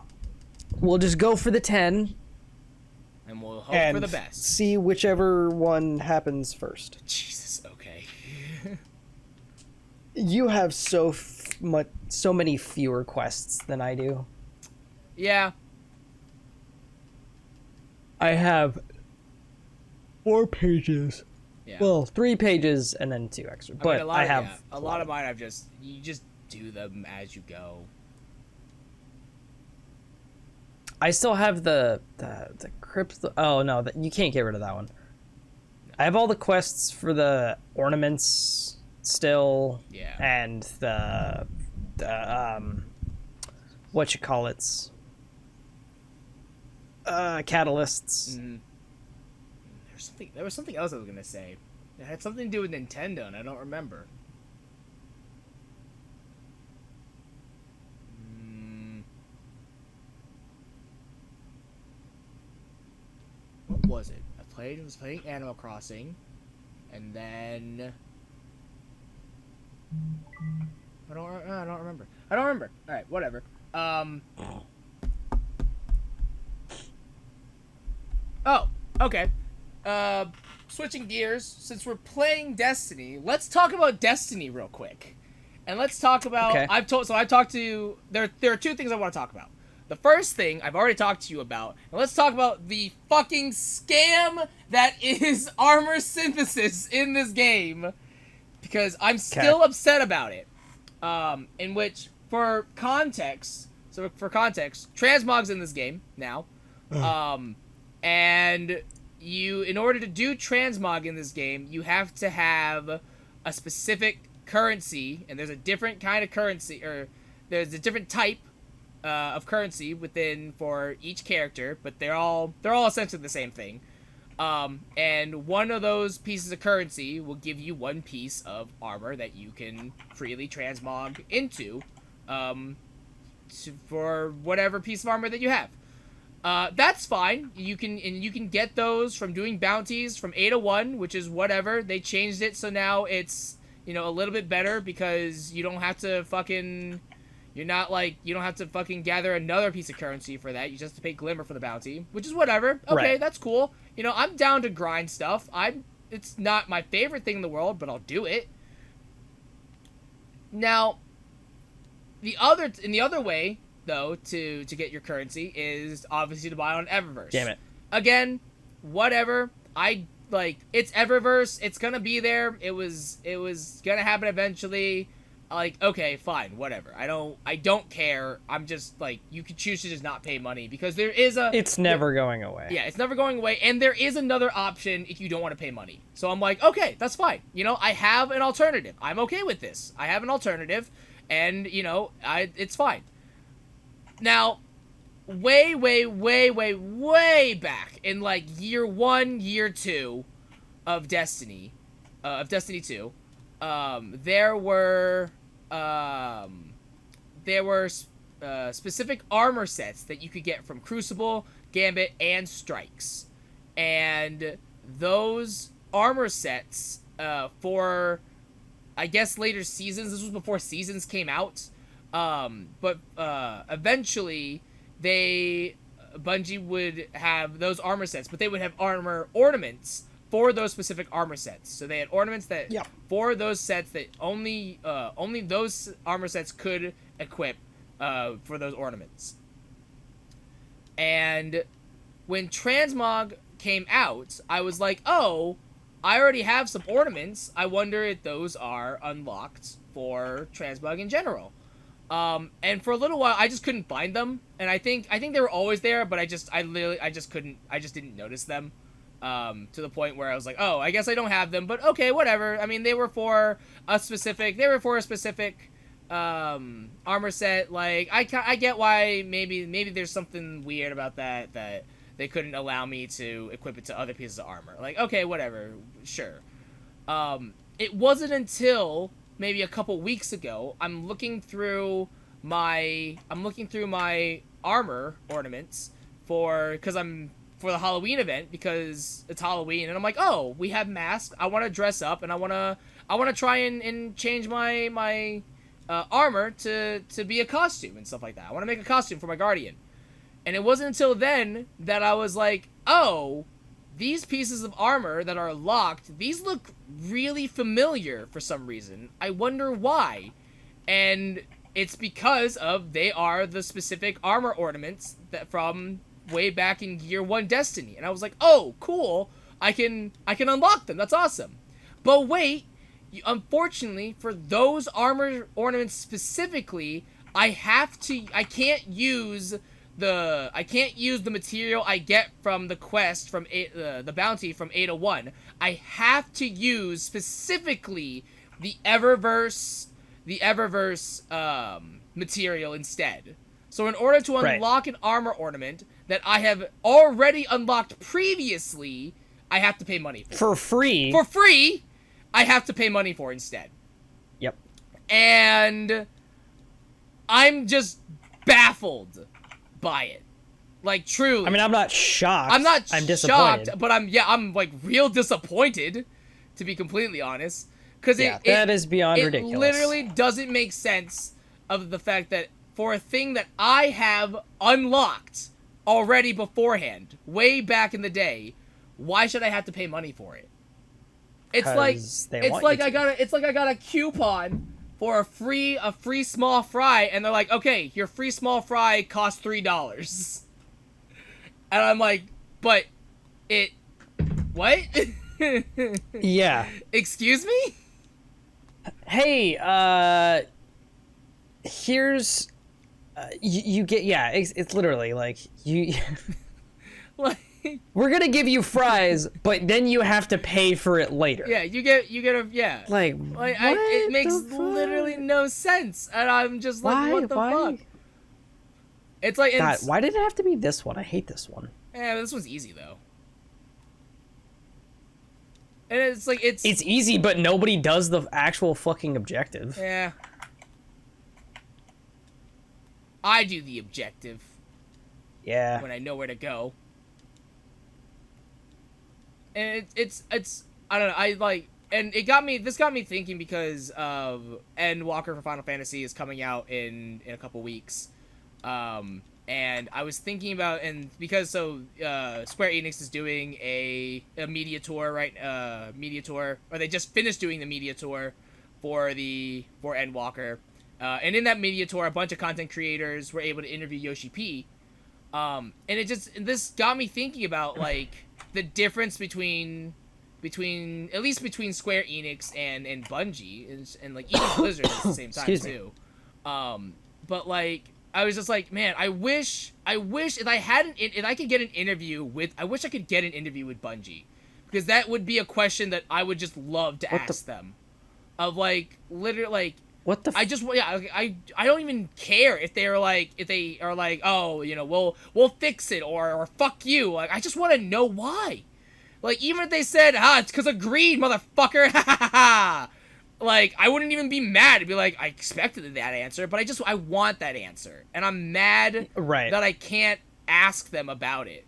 we'll just go for the 10. And we'll hope and for the best. See whichever one happens first. Jesus, okay. You have so many fewer quests than I do. Yeah. I have 4 pages. Yeah. Well, 3 pages and then 2 extra. But a lot of mine you just do them as you go. I still have the crypt. Oh no, you can't get rid of that one. No. I have all the quests for the ornaments still. Yeah. And the what you call it's catalysts. Mm-hmm. There was something else I was gonna say. It had something to do with Nintendo, and I don't remember. What was it? I was playing Animal Crossing, and then I don't remember. All right, whatever. Oh, okay. Switching gears, since we're playing Destiny, let's talk about Destiny real quick. And let's talk about okay. I've talked to there are 2 things I want to talk about. The first thing I've already talked to you about, and let's talk about the fucking scam that is armor synthesis in this game, because I'm still upset about it. In which, for context, transmog's in this game now, and in order to do transmog in this game, you have to have a specific currency, and there's a different kind of currency, or there's a different type of currency within for each character, but they're all essentially the same thing. And one of those pieces of currency will give you 1 piece of armor that you can freely transmog into, for whatever piece of armor that you have. That's fine. You can get those from doing bounties from 801, which is whatever. They changed it so now it's, a little bit better because you don't have to fucking gather another piece of currency for that. You just have to pay Glimmer for the bounty, which is whatever. Okay, right. That's cool. I'm down to grind stuff. It's not my favorite thing in the world, but I'll do it. Now, in the other way, though to get your currency is obviously to buy on Eververse. Damn it. Again, whatever. It's Eververse. It's gonna be there. It was gonna happen eventually. Like, okay, fine, whatever. I don't care. I'm just like, you could choose to just not pay money because there is It's never going away. Yeah, it's never going away, and there is another option if you don't want to pay money. So I'm like, okay, that's fine. You know, I have an alternative. I'm okay with this. I have an alternative, and you know, it's fine. Now, way back in like year 1, year 2 of Destiny 2, there were specific armor sets that you could get from Crucible, Gambit, and Strikes, and those armor sets for, I guess, later seasons. This was before seasons came out, but eventually Bungie would have those armor sets, but they would have armor ornaments for those specific armor sets. So they had ornaments that for those sets that only those armor sets could equip for those ornaments. And when Transmog came out, I was like, oh, I already have some ornaments. I wonder if those are unlocked for Transmog in general. And for a little while, I just couldn't find them, and I think they were always there, but I just didn't notice them, to the point where I was like, oh, I guess I don't have them, but okay, whatever. I mean, they were for a specific, armor set. Like, I get why maybe there's something weird about that they couldn't allow me to equip it to other pieces of armor. Like, okay, whatever, sure. It wasn't until maybe a couple weeks ago, I'm looking through my armor ornaments for the Halloween event, because it's Halloween, and I'm like, oh, we have masks. I want to dress up, and I want to try and change my armor to be a costume and stuff like that. I want to make a costume for my Guardian. And it wasn't until then that I was like, oh, these pieces of armor that are locked, these look really familiar for some reason. I wonder why. And it's because they are the specific armor ornaments that from way back in year 1 Destiny. And I was like, oh, cool. I can unlock them. That's awesome. But wait, unfortunately, for those armor ornaments specifically, I can't use the material I get from the quest from the bounty from 801. I have to use specifically the Eververse material instead. So in order to unlock an armor ornament that I have already unlocked previously, I have to pay money for. For free. For free, I have to pay money for instead. Yep. And I'm just baffled by it. Like, truly. I mean, I'm not shocked. I'm disappointed. But I'm like real disappointed, to be completely honest. Because that is beyond ridiculous. It literally doesn't make sense of the fact that for a thing that I have unlocked already beforehand, way back in the day, why should I have to pay money for it? It's like I got a coupon for a free small fry, and they're like, okay, your free small fry costs $3. And I'm like, but what? Yeah. Excuse me? Hey, here's, you get, it's literally like, you, Like, we're gonna give you fries, but then you have to pay for it later. yeah, you get a, Like it makes literally no sense, and I'm just like, what the fuck? It's like, God, why did it have to be this one? I hate this one. Yeah, this one's easy though. And it's like, it's easy, but nobody does the actual fucking objective. Yeah. I do the objective. Yeah. When I know where to go. And it's I don't know, and this got me thinking, because of Endwalker for Final Fantasy is coming out in a couple weeks. And I was thinking about, and because Square Enix is doing a media tour, right? Media tour, or they just finished doing the media tour for Endwalker. And in that media tour, a bunch of content creators were able to interview Yoshi P. And this got me thinking about like the difference between at least between Square Enix and Bungie and like even Blizzard at the same time too. But like I was just like, man, I wish if I could get an interview with Bungie, because that would be a question that I would just love to ask them, of like literally like. What the? I don't even care if they are like oh, you know, we'll fix it or fuck you. Like I just want to know why. Like even if they said it's because of greed, motherfucker. Like I wouldn't even be mad. It'd be like I expected that answer, but I want that answer, and I'm mad that I can't ask them about it.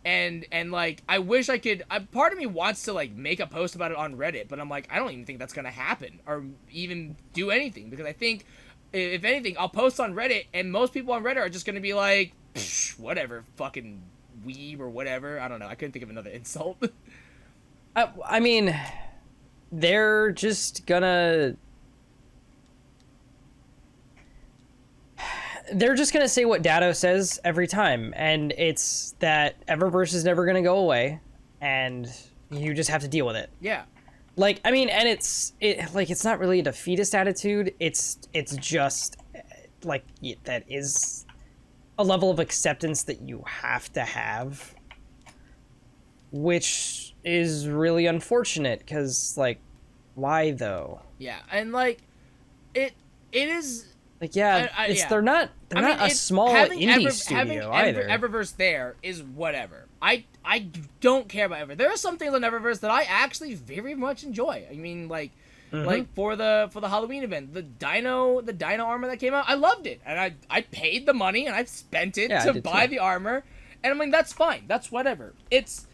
And like I wish I could. Part of me wants to like make a post about it on Reddit, but I'm like I don't even think that's gonna happen or even do anything, because I think if anything I'll post on Reddit and most people on Reddit are just gonna be like whatever, fucking weeb or whatever. I don't know. I couldn't think of another insult. I mean, they're just gonna say what Datto says every time, and it's that Eververse is never gonna go away, and you just have to deal with it. Yeah. Like, I mean, and it's not really a defeatist attitude. It's just like that is a level of acceptance that you have to have, which is really unfortunate, because like, why though? Yeah, and like it is. Like, yeah, they're not a small indie studio either. Having Eververse there is whatever. I don't care about Eververse. There are some things on Eververse that I actually very much enjoy. I mean, like for the Halloween event, the Dino armor that came out, I loved it, and I paid the money and I spent it to buy the armor, and I mean that's fine. That's whatever. It's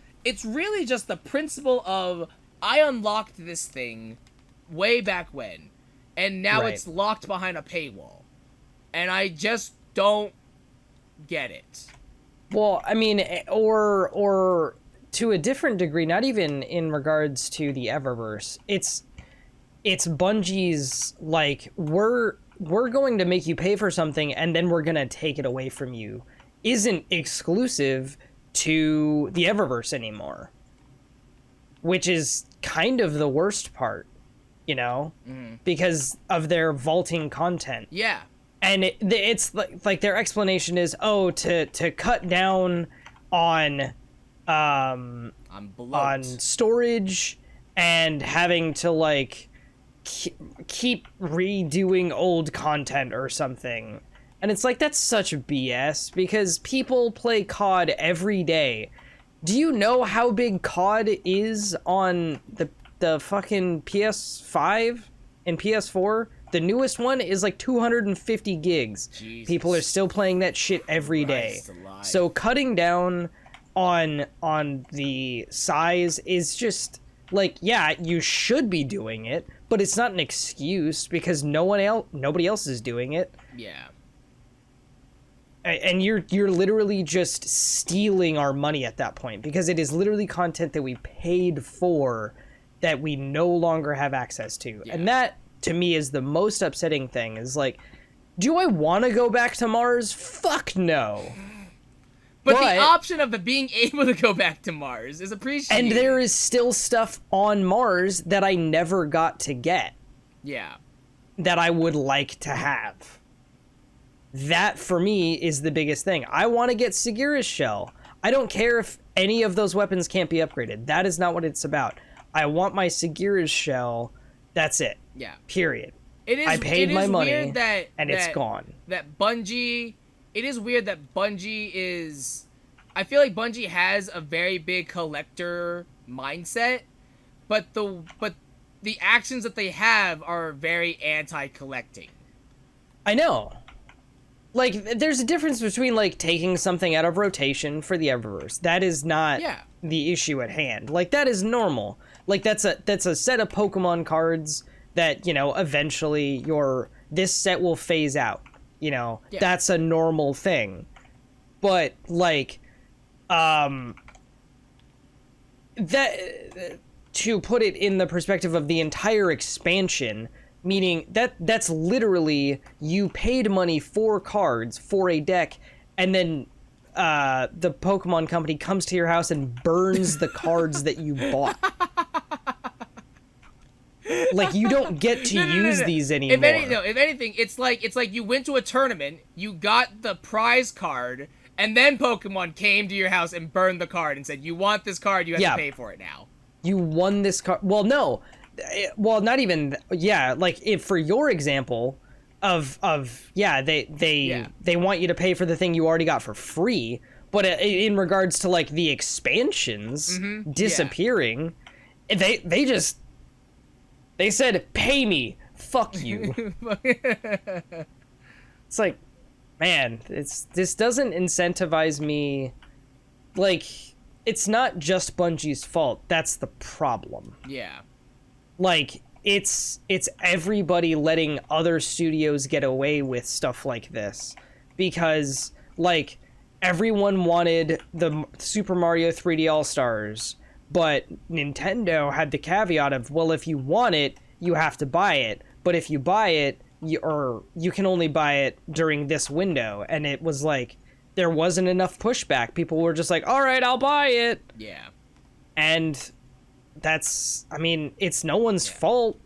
really just the principle of I unlocked this thing way back when. And now it's locked behind a paywall. And I just don't get it. Well, I mean, or to a different degree, not even in regards to the Eververse. It's Bungie's, like, we're going to make you pay for something and then we're going to take it away from you, isn't exclusive to the Eververse anymore. Which is kind of the worst part. You know, because of their vaulting content. Yeah. And it's like their explanation is, to cut down on storage and having to like keep redoing old content or something. And it's like, that's such BS, because people play COD every day. Do you know how big COD is on the fucking PS5 and PS4? The newest one is like 250 gigs. Jesus. People are still playing that shit every day. So cutting down on the size is just like, yeah, you should be doing it, but it's not an excuse, because nobody else is doing it. Yeah. And you're literally just stealing our money at that point, because it is literally content that we paid for that we no longer have access to. Yeah. And that, to me, is the most upsetting thing, is like, do I want to go back to Mars? Fuck no. But the option of being able to go back to Mars is appreciated. And there is still stuff on Mars that I never got to get. Yeah. That I would like to have. That, for me, is the biggest thing. I want to get Segura's shell. I don't care if any of those weapons can't be upgraded. That is not what it's about. I want my Segura's shell. That's it. Yeah. Period. I paid my money, and it's gone. That Bungie... It is weird that Bungie is... I feel like Bungie has a very big collector mindset, but the actions that they have are very anti-collecting. I know. Like, there's a difference between, like, taking something out of rotation for the Eververse. That is not the issue at hand. Like, that is normal. Like, that's a set of Pokemon cards that, you know, eventually this set will phase out. You know, that's a normal thing. But, like, that, to put it in the perspective of the entire expansion, meaning that's literally you paid money for cards for a deck, and then the Pokemon company comes to your house and burns the cards that you bought. Like, you don't get to use these anymore. If anything, it's like you went to a tournament, you got the prize card, and then Pokemon came to your house and burned the card and said, "You want this card? You have to pay for it now." You won this card. Well, no. Well, not even. Yeah, like if for your example of they want you to pay for the thing you already got for free, but in regards to like the expansions disappearing, they said, "Pay me, fuck you." It's like, man, this doesn't incentivize me. Like, it's not just Bungie's fault. That's the problem. Yeah. Like, it's everybody letting other studios get away with stuff like this, because like everyone wanted the Super Mario 3D All-Stars, but Nintendo had the caveat of, well, if you want it, you have to buy it, but if you buy it, you can only buy it during this window. And it was like, there wasn't enough pushback. People were just like, all right, I'll buy it. Yeah. And that's, I mean, it's no one's fault,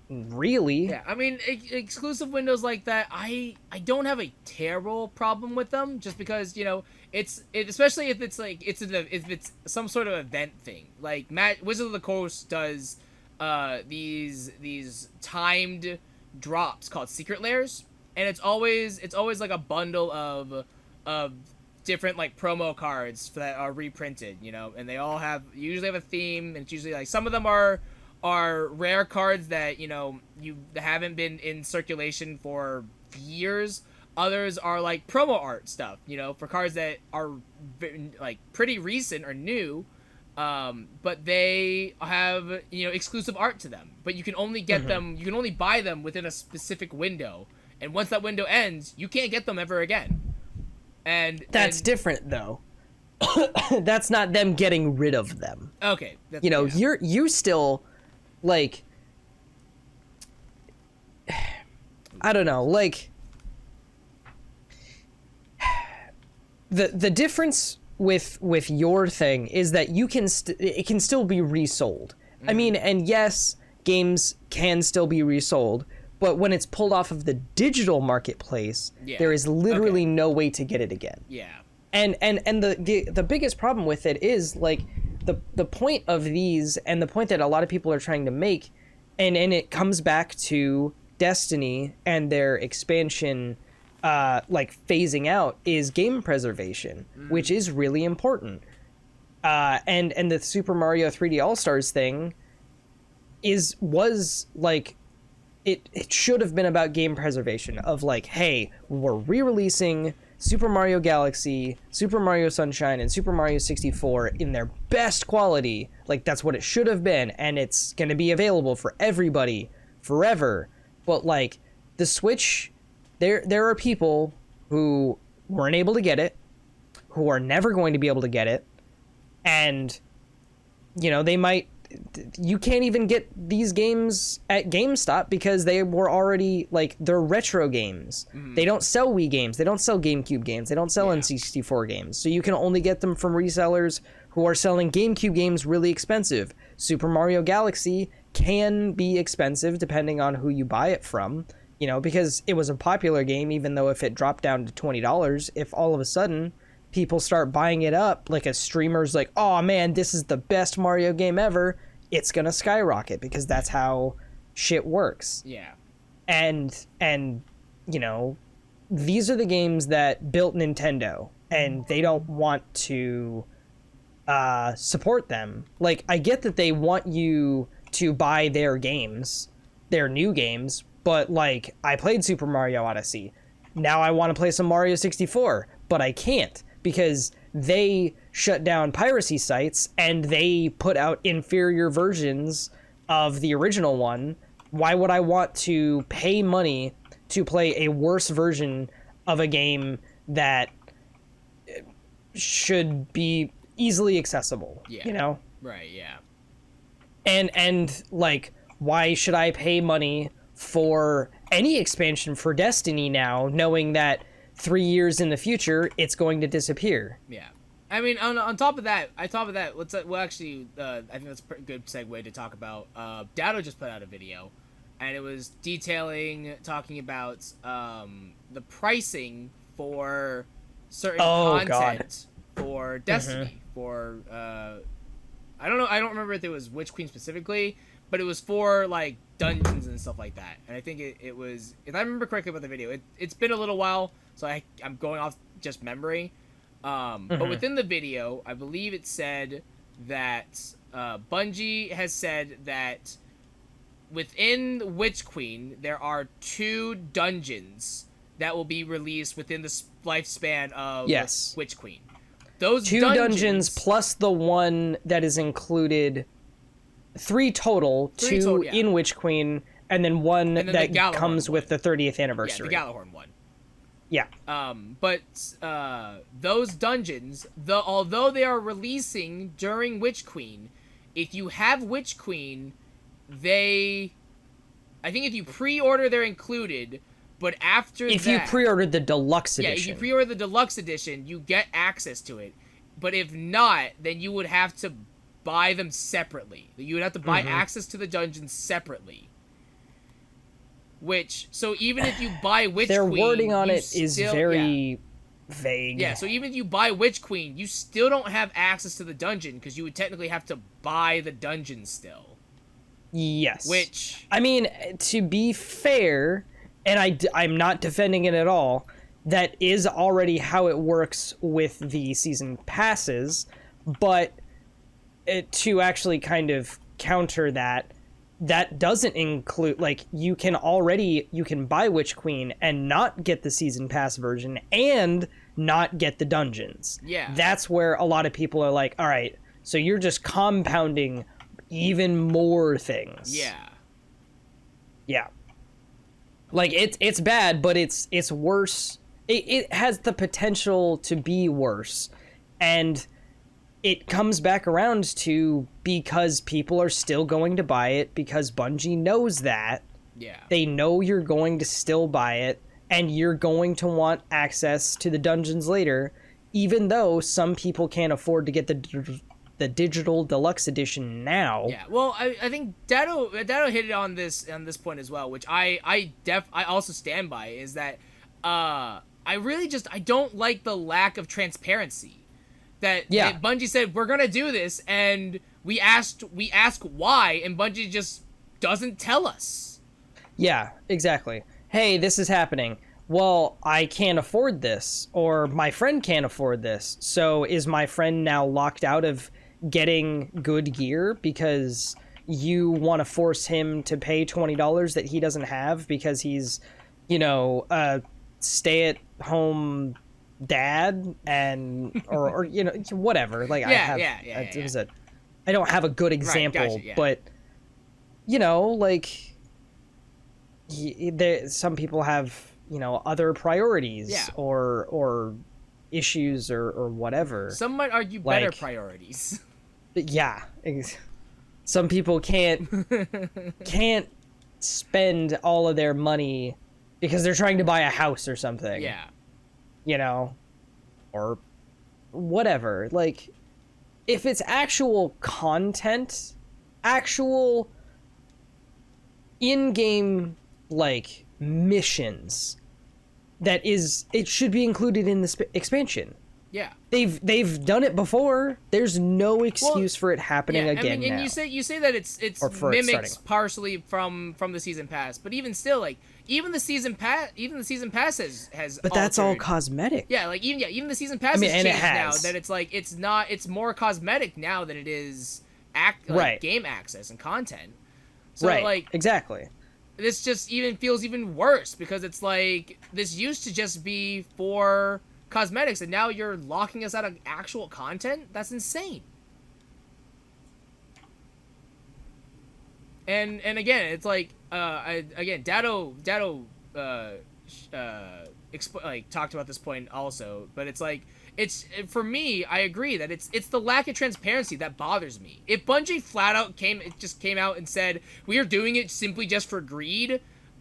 really. Yeah, I mean, exclusive windows like that, I don't have a terrible problem with them, just because, you know, especially if it's like if it's some sort of event thing. Like Wizard of the Coast does these timed drops called secret layers, and it's always like a bundle of different like promo cards that are reprinted, you know, and they all usually have a theme, and it's usually like some of them are rare cards that, you know, you haven't been in circulation for years. Others are like promo art stuff, you know, for cards that are like pretty recent or new, but they have, you know, exclusive art to them. But you can only get them, you can only buy them within a specific window, and once that window ends, you can't get them ever again. And that's different, though. That's not them getting rid of them. Okay, you know, you still, like, I don't know, like, the difference with your thing is that you can it can still be resold. I mean, and yes, games can still be resold, but when it's pulled off of the digital marketplace, there is literally no way to get it again. Yeah. And the biggest problem with it is, like, the point of these, and the point that a lot of people are trying to make, and it comes back to Destiny and their expansion, like, phasing out, is game preservation, which is really important. And the Super Mario 3D All-Stars thing was like, it should have been about game preservation, of like, hey, we're re-releasing Super Mario Galaxy, Super Mario Sunshine, and Super Mario 64 in their best quality. Like, that's what it should have been, and it's going to be available for everybody forever. But, like, the Switch, there are people who weren't able to get it, who are never going to be able to get it, and, you know, you can't even get these games at GameStop because they were already, like, they're retro games. They don't sell Wii games. They don't sell GameCube games. They don't sell N64 games. So you can only get them from resellers who are selling GameCube games really expensive. Super Mario Galaxy can be expensive depending on who you buy it from, you know, because it was a popular game, even though if it dropped down to $20, if all of a sudden people start buying it up, like a streamer's like, oh man, this is the best Mario game ever, it's gonna skyrocket, because that's how shit works. Yeah. And you know, these are the games that built Nintendo, and they don't want to support them. Like, I get that they want you to buy their games, their new games, but, like, I played Super Mario Odyssey. Now I want to play some Mario 64, but I can't, because they shut down piracy sites and they put out inferior versions of the original one. Why would I want to pay money to play a worse version of a game that should be easily accessible? Yeah. You know? Right, yeah. And like, why should I pay money for any expansion for Destiny now, knowing that 3 years in the future it's going to disappear. Yeah. I mean, on top of that, let's well actually, I think that's a good segue to talk about. Dado just put out a video, and it was talking about the pricing for certain content for Destiny. For I don't remember if it was Witch Queen specifically, but it was for like dungeons and stuff like that. And I think it was, if I remember correctly about the video, it's been a little while, so I'm going off just memory. But within the video, I believe it said that Bungie has said that within Witch Queen, there are 2 dungeons that will be released within the lifespan of Witch Queen. Those 2 dungeons plus the one that is included, 3 total, 2 in Witch Queen, and then one that comes with the 30th anniversary. Yeah, the Gallahorn one. Yeah. But those dungeons, although they are releasing during Witch Queen, if you have Witch Queen, I think if you pre-order, they're included. But after if you pre-ordered the deluxe edition. Yeah, if you pre-order the deluxe edition, you get access to it. But if not, then you would have to buy them separately. You would have to buy access to the dungeons separately. So even if you buy Witch Queen... Their wording on it is very vague. Yeah, so even if you buy Witch Queen, you still don't have access to the dungeon, because you would technically have to buy the dungeon still. Yes. Which... I mean, to be fair, and I'm not defending it at all, that is already how it works with the season passes, but to actually kind of counter that doesn't include, like, you can buy Witch Queen and not get the season pass version and not get the dungeons. Yeah. That's where a lot of people are like, all right, so you're just compounding even more things. Yeah. Yeah. Like, it's bad, but it's worse. It has the potential to be worse. And it comes back around to because people are still going to buy it, because Bungie knows that. Yeah. They know you're going to still buy it, and you're going to want access to the dungeons later, even though some people can't afford to get the digital deluxe edition now. Yeah. Well, I think Dado hit it on this point as well, which I also stand by, is that I don't like the lack of transparency. That Bungie said, we're gonna do this, and we ask why, and Bungie just doesn't tell us. Yeah, exactly. Hey, this is happening. Well, I can't afford this, or my friend can't afford this. So is my friend now locked out of getting good gear because you want to force him to pay $20 that he doesn't have because he's, a stay-at-home dad or whatever. Like, I don't have a good example, right, gotcha, but some people have other priorities or issues or whatever. Some might argue better priorities. Yeah, some people can't spend all of their money because they're trying to buy a house or something. Yeah. Or whatever. Like, if it's actual content, actual in-game, like, missions, it should be included in the expansion. Yeah. They've done it before. There's no excuse for it happening again. And now. you say that it's mimics partially from the season pass, but even still, like, even the season pass has But that's all altered. Cosmetic. Yeah, like even the season pass has changed now, that it's like it's more cosmetic now than it is game access and content. So like exactly. This just even feels even worse because it's like this used to just be for cosmetics, and now you're locking us out of actual content. That's insane. And again, it's like Dado talked about this point also, but it's like it's for me. I agree that it's the lack of transparency that bothers me. If Bungie flat out came out and said we are doing it simply just for greed,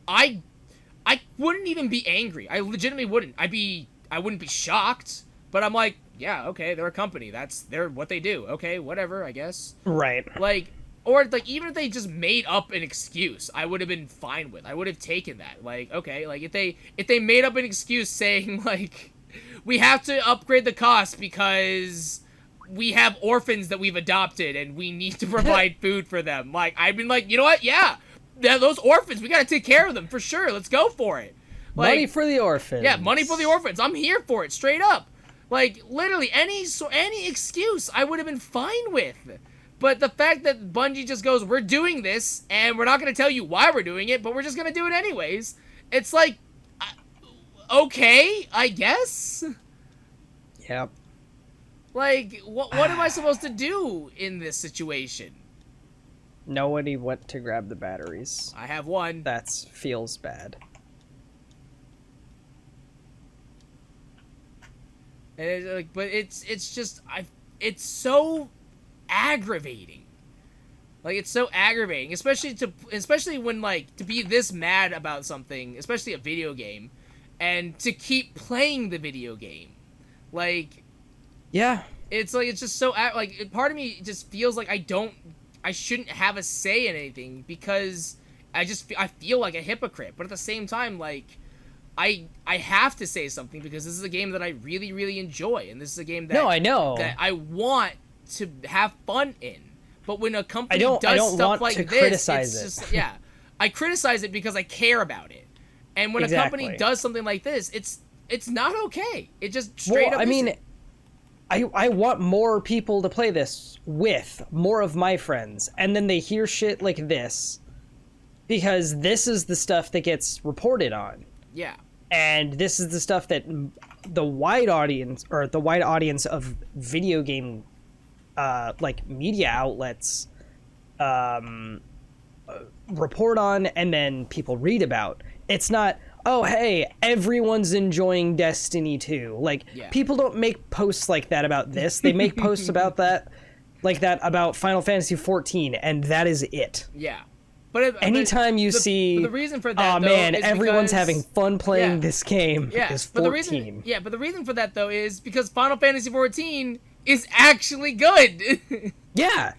I wouldn't even be angry. I legitimately wouldn't. I wouldn't be shocked, but I'm like, yeah, okay, they're a company. They're what they do. Okay, whatever, I guess. Right. Like, or like even if they just made up an excuse, I would have been fine with. I would have taken that. Like, okay, like if they made up an excuse saying like, we have to upgrade the cost because we have orphans that we've adopted and we need to provide food for them. Like, I've been like, you know what? Yeah, those orphans, we gotta take care of them for sure. Let's go for it. Like, money for the orphans. Yeah, money for the orphans. I'm here for it, straight up. Like, literally, any excuse I would have been fine with. But the fact that Bungie just goes, we're doing this, and we're not going to tell you why we're doing it, but we're just going to do it anyways. It's like, okay, I guess? Yep. Like, what am I supposed to do in this situation? Nobody went to grab the batteries. I have one. That feels bad. And it's like, but it's just, it's so aggravating. Like, it's so aggravating, especially when, like, to be this mad about something, especially a video game, and to keep playing the video game. Like, yeah, it's like, it's just so, like, part of me just feels like I shouldn't have a say in anything because I feel like a hypocrite. But at the same time, like, I have to say something because this is a game that I really, really enjoy, and this is a game that I know that I want to have fun in. But when a company I does don't stuff want like to this, criticize it's it. just, yeah, I criticize it because I care about it. And when a company does something like this, it's not okay. It just straight up. I mean, I want more people to play this with, more of my friends, and then they hear shit like this because this is the stuff that gets reported on. Yeah. And this is the stuff that the wide audience of video game like media outlets report on, and then people read about. It's not, oh hey, everyone's enjoying Destiny 2. Like, people don't make posts like that about this. They make posts about that about Final Fantasy 14, and that is it. Yeah. Anytime you see, the reason for that, is everyone's having fun playing this game, is 14. But the reason for that, though, is because Final Fantasy 14 is actually good. Yeah.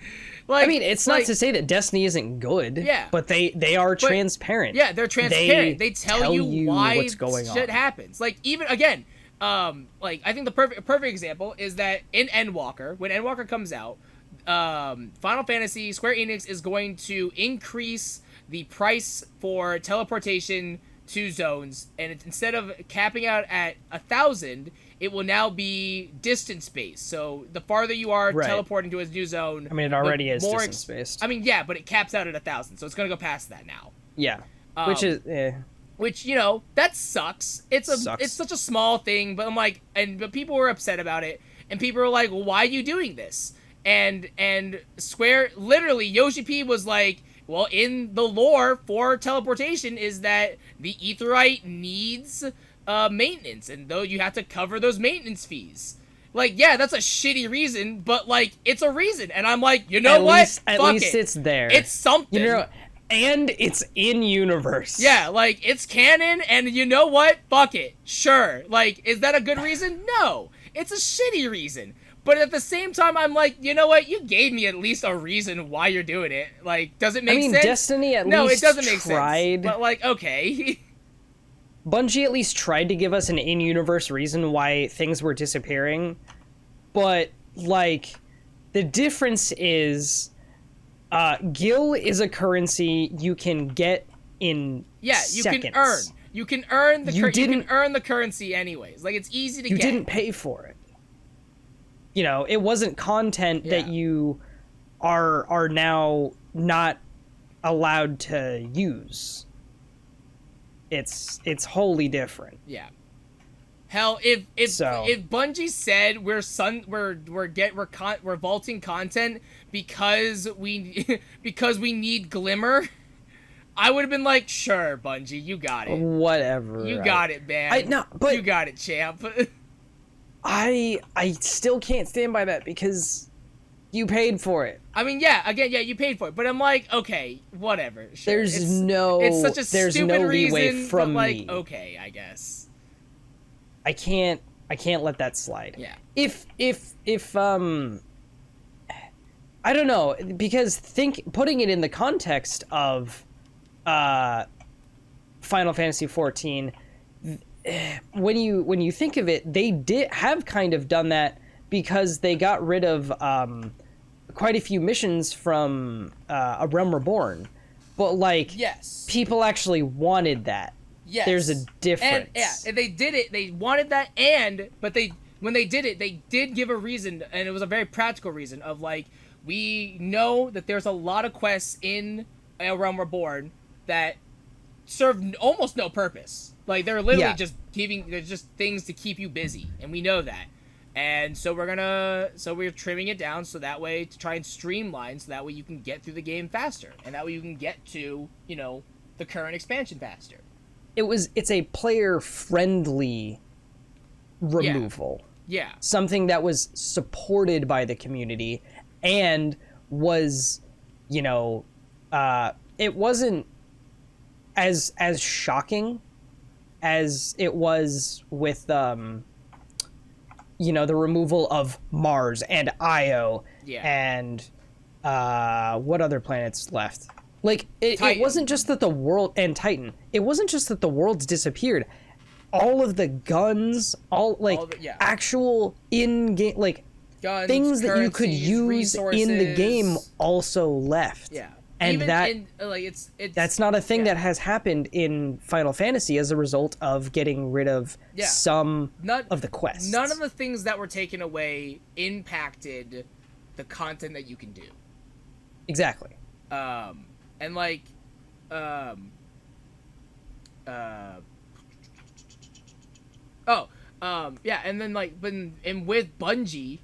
Like, I mean, it's not to say that Destiny isn't good. Yeah. But they are transparent. Yeah, they're transparent. They tell you why what's going shit happens. Like, even, again, like, I think the perfect example is that in Endwalker, when Endwalker comes out, Final Fantasy, Square Enix is going to increase the price for teleportation to zones, and instead of capping out at 1,000, it will now be distance based. So the farther you are teleporting to a new zone, I mean, it already is distance based. I mean, yeah, but it caps out at 1,000, so it's gonna go past that now. Yeah, which you know, that sucks. It's such a small thing, but I'm like, but people were upset about it, and people were like, well, why are you doing this? And Square, literally, Yoshi P was like, well, in the lore for teleportation is that the Aetheryte needs maintenance, and though you have to cover those maintenance fees. Like, yeah, that's a shitty reason, but, like, it's a reason. And I'm like, you know what? At least it's there. It's something. You know, and it's in universe. Yeah, like, it's canon, and you know what? Fuck it. Sure. Like, is that a good reason? No. It's a shitty reason. But at the same time, I'm like, you know what? You gave me at least a reason why you're doing it. Like, does it make sense? Destiny at least No, it doesn't make tried. sense. But, like, okay. Bungie at least tried to give us an in-universe reason why things were disappearing. But, like, the difference is, Gil is a currency you can get in seconds. Can earn. You can earn you can earn the currency anyways. Like, it's easy to get. You didn't pay for it. You know, it wasn't content that you are now not allowed to use. It's wholly different. Yeah. Hell, if Bungie said we're vaulting content because we need Glimmer, I would have been like, sure, Bungie, you got it. Whatever. You got it, man. You got it, champ. I still can't stand by that because You paid for it. I mean, yeah, again, yeah, you paid for it, but I'm like, okay, whatever. Sure. There's it's such a there's stupid no leeway reason, from but like, me. okay, I guess. I can't let that slide. Yeah. If I don't know, because putting it in the context of Final Fantasy 14, when you think of it, they did have kind of done that because they got rid of quite a few missions from A Realm Reborn. But like, yes, people actually wanted that. Yes. There's a difference. And they did it. They wanted that, but when they did it, they did give a reason, and it was a very practical reason of like, we know that there's a lot of quests in A Realm Reborn that serve almost no purpose. Like, they're literally they're just things to keep you busy, and we know that. And so we're trimming it down so that way to try and streamline, so that way you can get through the game faster, and that way you can get to, the current expansion faster. It's a player-friendly removal. Yeah. Something that was supported by the community and was, it wasn't as shocking as it was with, the removal of Mars and Io and what other planets left? Like, it wasn't just that the world... And Titan. It wasn't just that the worlds disappeared. All of the guns, actual in-game... Like, guns, things that you could use resources. In the game also left. Yeah. And it's that's not a thing that has happened in Final Fantasy as a result of getting rid of some of the quests. None of the things that were taken away impacted the content that you can do. Exactly. And like, and then like, and with Bungie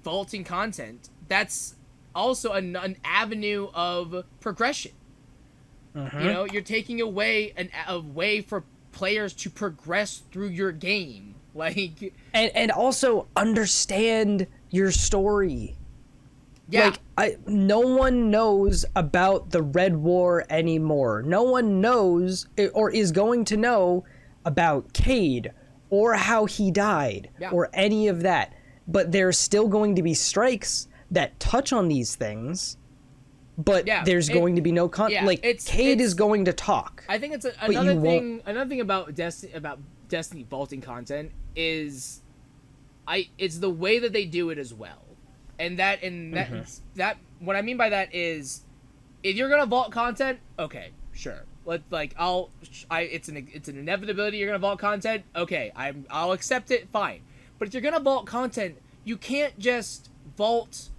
vaulting content, that's also an avenue of progression. Mm-hmm. You're taking away a way for players to progress through your game, like, and also understand your story. Yeah. Like, no one knows about the Red War anymore. No one knows or is going to know about Cayde or how he died or any of that. But there's still going to be strikes that touch on these things, but there's going to be no Cayde is going to talk. I think it's another thing about Destiny vaulting content is it's the way that they do it as well. And that what I mean by that is, if you're gonna vault content, okay, sure. It's an inevitability you're gonna vault content. Okay, I'll accept it. Fine. But if you're gonna vault content, you can't just vault,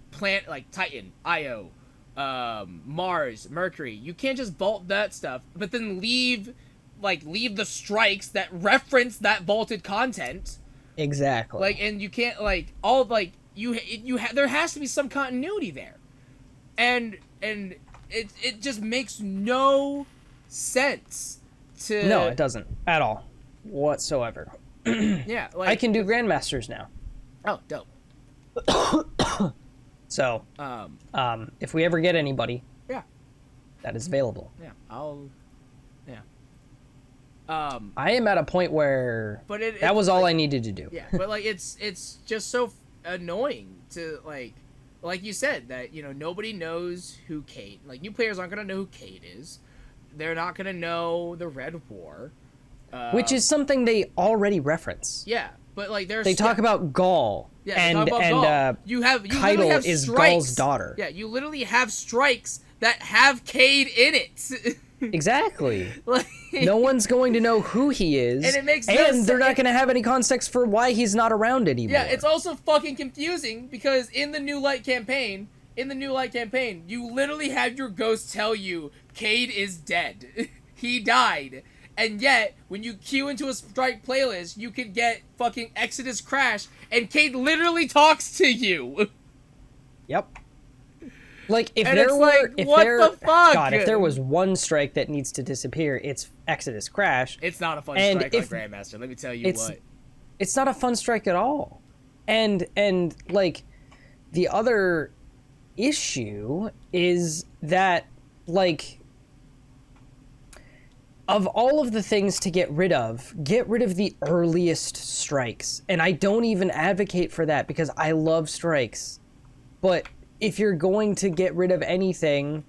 plant like Titan, Io, Mars, Mercury. You can't just vault that stuff, but then leave the strikes that reference that vaulted content. Exactly. And you can't there has to be some continuity there, and it just makes no sense to. No, it doesn't at all, whatsoever. Yeah, I can do Grandmasters now. Oh, dope. So, if we ever get anybody, that is available. Yeah, I am at a point where that was all I needed to do. Yeah, but it's just so annoying to like you said that nobody knows who Cayde. Like, new players aren't gonna know who Cayde is. They're not gonna know the Red War, which is something they already reference. Yeah, but they talk about Gaul. Yeah, and Gaul. You Keitel have is strikes. Gaul's daughter. Yeah, you literally have strikes that have Cayde in it. Exactly. No one's going to know who he is, and it makes they're not going to have any context for why he's not around anymore. Yeah, it's also fucking confusing because in the New Light campaign, you literally have your ghost tell you Cayde is dead. He died. And yet, when you queue into a strike playlist, you can get fucking Exodus Crash, and Cayde literally talks to you. Yep. Like, if there was one strike that needs to disappear, it's Exodus Crash. It's not a fun strike on Grandmaster, let me tell you what. It's not a fun strike at all. And the other issue is that, like, of all of the things to get rid of the earliest strikes. And I don't even advocate for that because I love strikes. But if you're going to get rid of anything,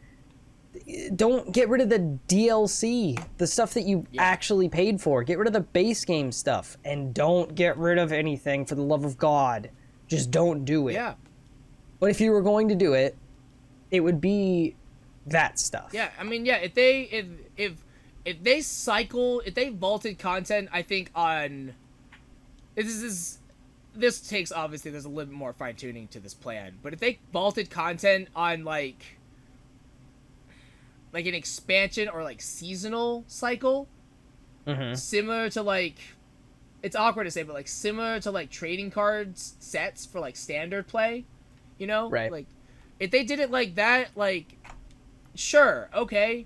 don't get rid of the DLC, the stuff that you actually paid for. Get rid of the base game stuff, and don't get rid of anything, for the love of God. Just don't do it. Yeah. But if you were going to do it, it would be that stuff. Yeah, I mean, yeah, if they vaulted content, I think on this takes, obviously there's a little bit more fine tuning to this plan, but if they vaulted content on like an expansion or like seasonal cycle, similar to like, it's awkward to say, but like similar to like trading cards sets for like standard play, you know, right? Like if they did it like that, like sure, okay,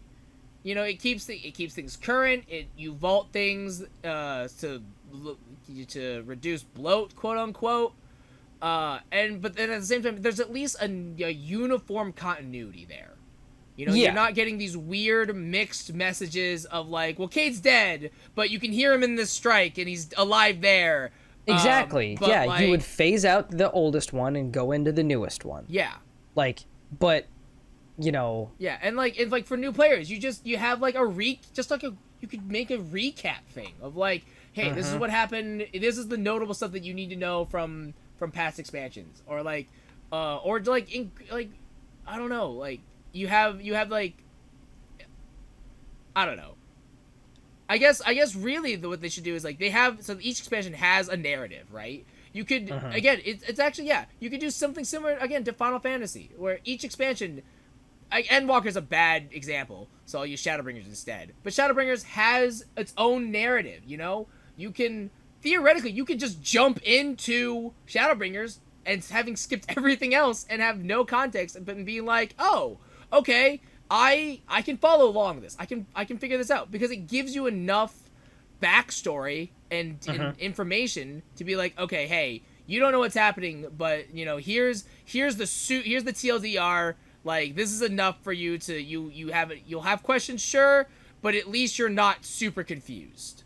you know, it keeps things current. You vault things to reduce bloat, quote unquote, but then at the same time, there's at least a uniform continuity there. You know, you're not getting these weird mixed messages of like, well, Cade's dead, but you can hear him in this strike and he's alive there. Exactly. Yeah, like, you would phase out the oldest one and go into the newest one. Yeah. Like, but, you know. Yeah, and like for new players, you have like you could make a recap thing of like, hey, this is what happened. This is the notable stuff that you need to know from past expansions, or like, I don't know, like. You have like, I don't know. I guess really what they should do is like so each expansion has a narrative, right? You could again, it's actually you could do something similar again to Final Fantasy, where each expansion, Endwalker's a bad example, so I'll use Shadowbringers instead. But Shadowbringers has its own narrative, you know? You can theoretically just jump into Shadowbringers and having skipped everything else and have no context, but being like, oh, okay, I can follow along this. I can figure this out, because it gives you enough backstory and information to be like, okay, hey, you don't know what's happening, but you know, here's the TLDR. Like, this is enough for you to you'll have questions, sure, but at least you're not super confused.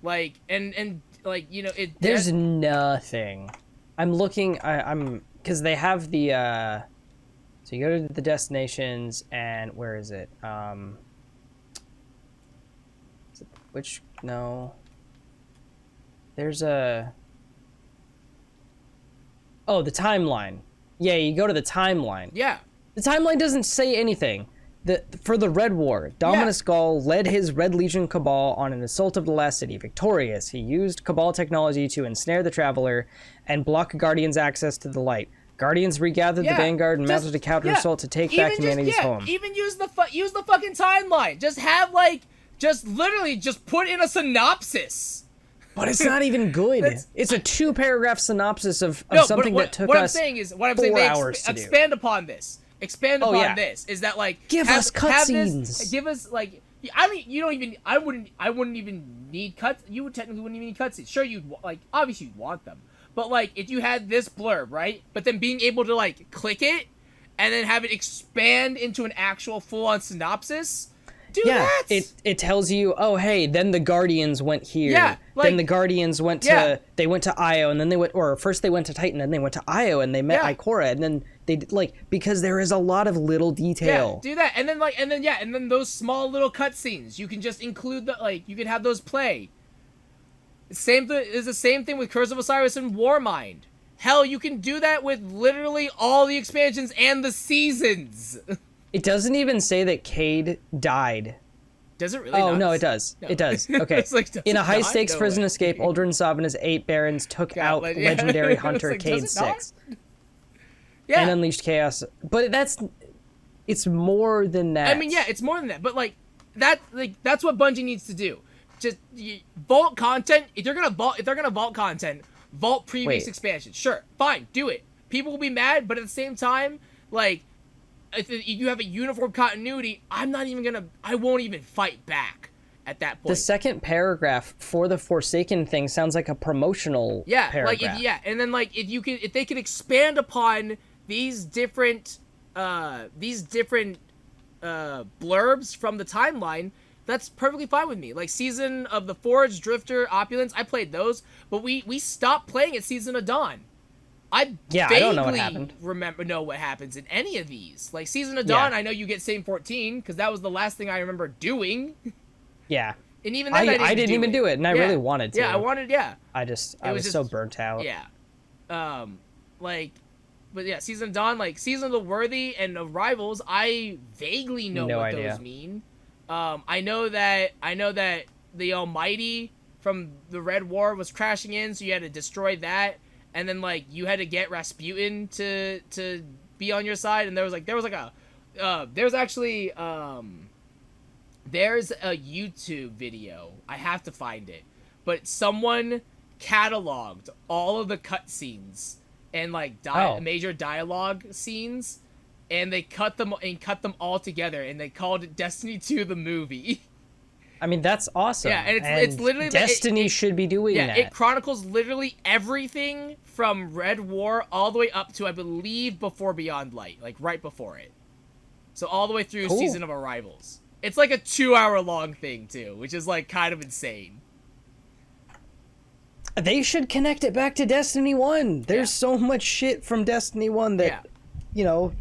Like, and like, you know, there's nothing. I'm looking. I'm because they have the. So you go to the destinations, and where is it? No. There's a. Oh, the timeline. Yeah, you go to the timeline. Yeah. The timeline doesn't say anything. For the Red War, Dominus Gaul led his Red Legion Cabal on an assault of the last city. Victorious, he used Cabal technology to ensnare the Traveler and block Guardians' access to the light. Guardians regathered the Vanguard and mounted a counter-assault to take back humanity's home. Even use the fucking timeline. Just have, like, literally put in a synopsis. But it's not even good. It's a 2-paragraph synopsis of something that took us 4 hours to do. Expand upon this. This is that, like, give us cutscenes. Give us, like, I wouldn't even need cuts. You technically wouldn't even need cutscenes. Sure, obviously you'd want them. But, like, if you had this blurb, right? But then being able to, like, click it and then have it expand into an actual full-on synopsis, do that! It tells you, oh, hey, then the Guardians went here. Yeah, like, then the Guardians went to, they went to Io, and then they went, or first they went to Titan, and they went to Io, and they met Ikora, and then they, like, because there is a lot of little detail. Yeah, do that. And then those small little cutscenes, you can just include you can have those play. Is the same thing with Curse of Osiris and Warmind. Hell, you can do that with literally all the expansions and the seasons. It doesn't even say that Cade died. Does it really? Oh, no, it does. No. It does. Okay. In a high-stakes prison escape, Uldren Sovna's 8 barons took out legendary hunter Cade 6. And unleashed chaos. But it's more than that. I mean, yeah, it's more than that. But, that's what Bungie needs to do. Just vault content. If they're gonna vault content, vault previous expansions. Sure, fine, do it. People will be mad, but at the same time, like, if you have a uniform continuity, I won't even fight back. at that point. The second paragraph for the Forsaken thing sounds like a promotional paragraph. And then like if they could expand upon these different blurbs from the timeline, that's perfectly fine with me. Like Season of the Forge, Drifter, Opulence, I played those, but we stopped playing at Season of Dawn. I don't know what happened. Know what happens in any of these. Like Season of Dawn, I know you get Same 14 because that was the last thing I remember doing. Yeah. And even then, I didn't even do it, and I really wanted to. Yeah, I wanted. Yeah. I was so burnt out. Yeah. But yeah, Season of Dawn, like Season of the Worthy and of Rivals, I vaguely know what those mean. I know that the Almighty from the Red War was crashing in, so you had to destroy that, and then like you had to get Rasputin to be on your side, and there's a YouTube video. I have to find it, but someone cataloged all of the cutscenes and like major dialogue scenes, and they cut them all together, and they called it Destiny 2 the movie. I mean, that's awesome. Yeah, and it's literally Destiny should be doing that. Yeah, it chronicles literally everything from Red War all the way up to, I believe, before Beyond Light, like right before it. So all the way through Season of Arrivals. It's like a 2-hour-long thing too, which is like kind of insane. They should connect it back to Destiny 1. There's so much shit from Destiny 1 that, you know,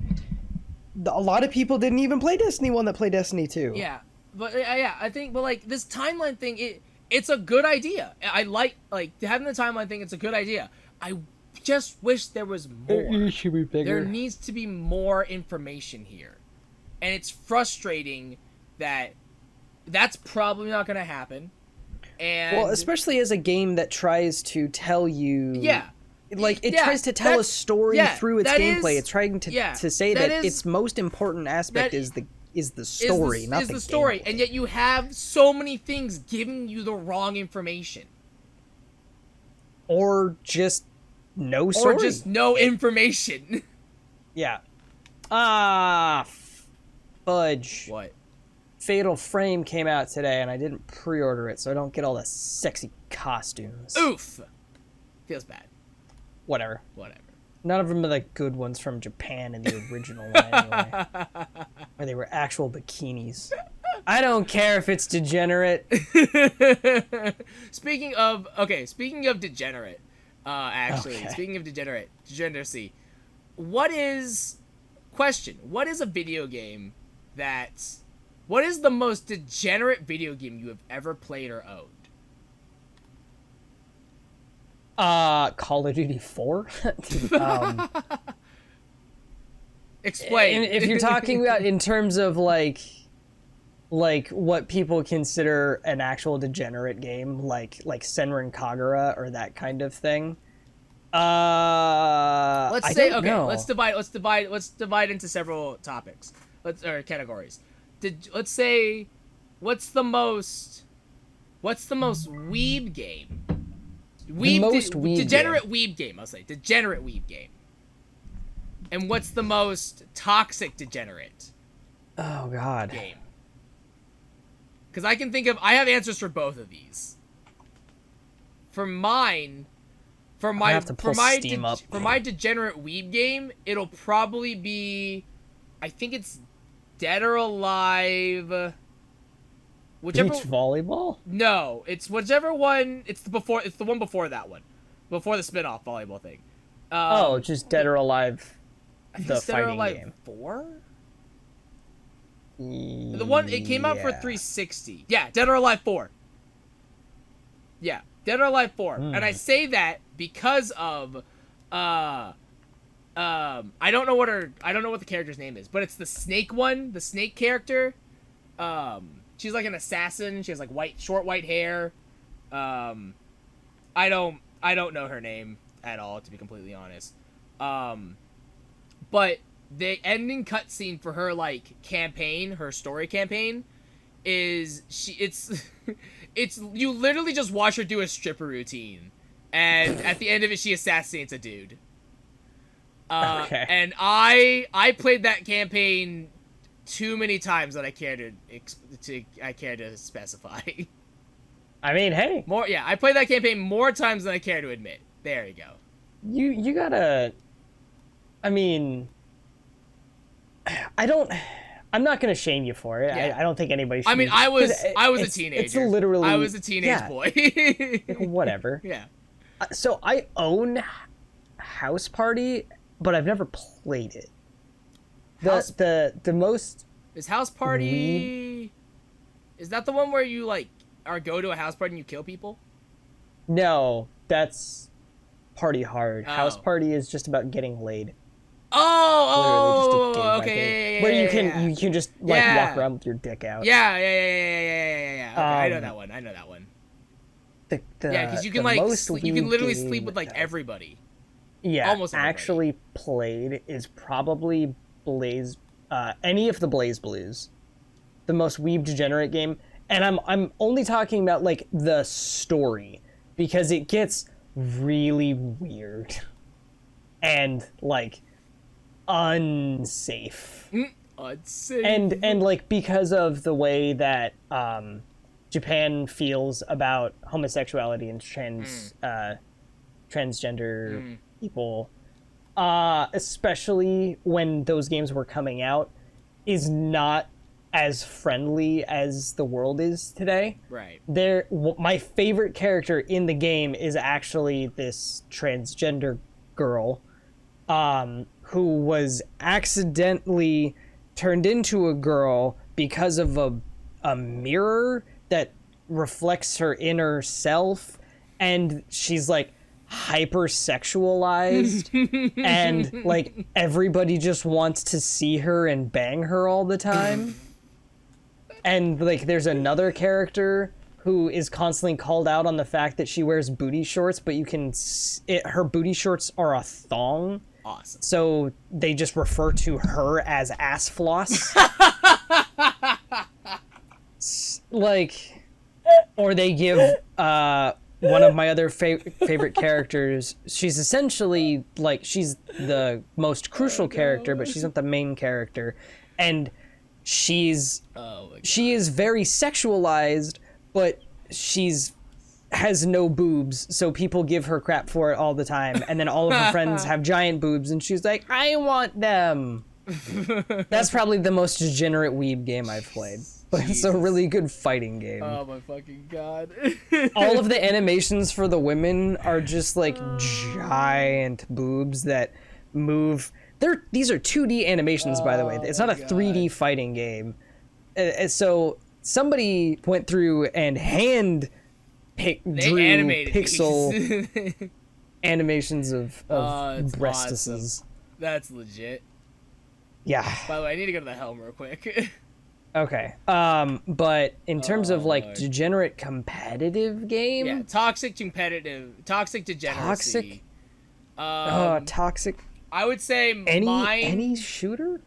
a lot of people didn't even play Destiny 1 that play Destiny 2. Yeah. But I think, but like this timeline thing, it's a good idea. I like having the timeline thing. It's a good idea. I just wish there was more. It should be bigger. There needs to be more information here, and it's frustrating that that's probably not going to happen. And well, especially as a game that tries to tell you, tries to tell a story through its gameplay. It's trying to say that its most important aspect is the story, not the story. Gameplay. And yet you have so many things giving you the wrong information, or just no story, or just no information. Yeah. Fudge. What? Fatal Frame came out today, and I didn't pre-order it, so I don't get all the sexy costumes. Oof. Feels bad. Whatever. None of them are the good ones from Japan in the original one, anyway. Where they were actual bikinis. I don't care if it's degenerate. Speaking of degenerate, speaking of degeneracy, what is a video game what is the most degenerate video game you have ever played or owned? Call of Duty 4? Explain. If you're talking about in terms of like what people consider an actual degenerate game, like Senran Kagura or that kind of thing. Let's divide into several topics. Categories. Let's say, what's the most weeb game? Degenerate weeb game. I'll say degenerate weeb game. And what's the most toxic degenerate? Oh God. Game. Because I have answers for both of these. For my degenerate weeb game, it'll probably be, I think it's Dead or Alive. Whichever. Beach volleyball? No, it's whichever one. It's the one before that one, before the spin-off volleyball thing. Just Dead or Alive. The Dead or fighting Alive game. 4? The one it came out for 360. Yeah, Dead or Alive 4. Yeah, Dead or Alive 4. And I say that because of I don't know what the character's name is, but it's the snake one, the snake character. She's like an assassin. She has like short white hair. I don't know her name at all, to be completely honest. But the ending cutscene for her her story campaign, it's you literally just watch her do a stripper routine, and at the end of it, she assassinates a dude. Okay. And I played that campaign too many times that I care to specify. I mean, hey, More, yeah, I played that campaign more times than I care to admit. There you go. you gotta. I mean, I'm not gonna shame you for it. Yeah. I don't think anybody should. I mean, I was a teenager. It's literally. I was a teenage boy. Whatever. Yeah. So I own House Party, but I've never played it. The most is House Party. Is that the one where you like go to a house party and you kill people? No, that's Party Hard. Oh. House Party is just about getting laid. Oh, okay. Where you can just like walk around with your dick out. Yeah. Okay, I know that one. Because you can you can literally sleep with like everybody. Yeah, almost everybody. Actually played is probably Blaze, any of the Blaze Blues, the most weeb degenerate game, and I'm only talking about like the story because it gets really weird and like unsafe. Unsafe. And like because of the way that Japan feels about homosexuality and transgender people, especially when those games were coming out, is not as friendly as the world is today. Right. My favorite character in the game is actually this transgender girl, who was accidentally turned into a girl because of a mirror that reflects her inner self, and she's like hypersexualized and like everybody just wants to see her and bang her all the time. And like there's another character who is constantly called out on the fact that she wears booty shorts, but her booty shorts are a thong. Awesome. So they just refer to her as ass floss. Like, or they give one of my other favorite characters. She's essentially like she's the most crucial character, but she's not the main character, and she is very sexualized, but has no boobs, so people give her crap for it all the time, and then all of her friends have giant boobs, and she's like, I want them. That's probably the most degenerate weeb game I've played, but it's a really good fighting game. Oh my fucking god. All of the animations for the women are just like giant boobs that move. These are 2D animations, by the way. It's not a 3D fighting game. So somebody went through and drew pixel animations of breastises. Awesome. That's legit. Yeah. By the way, I need to go to the helm real quick. Okay. But in terms of like degenerate competitive game, yeah, toxic degeneracy. Toxic. I would say any shooter.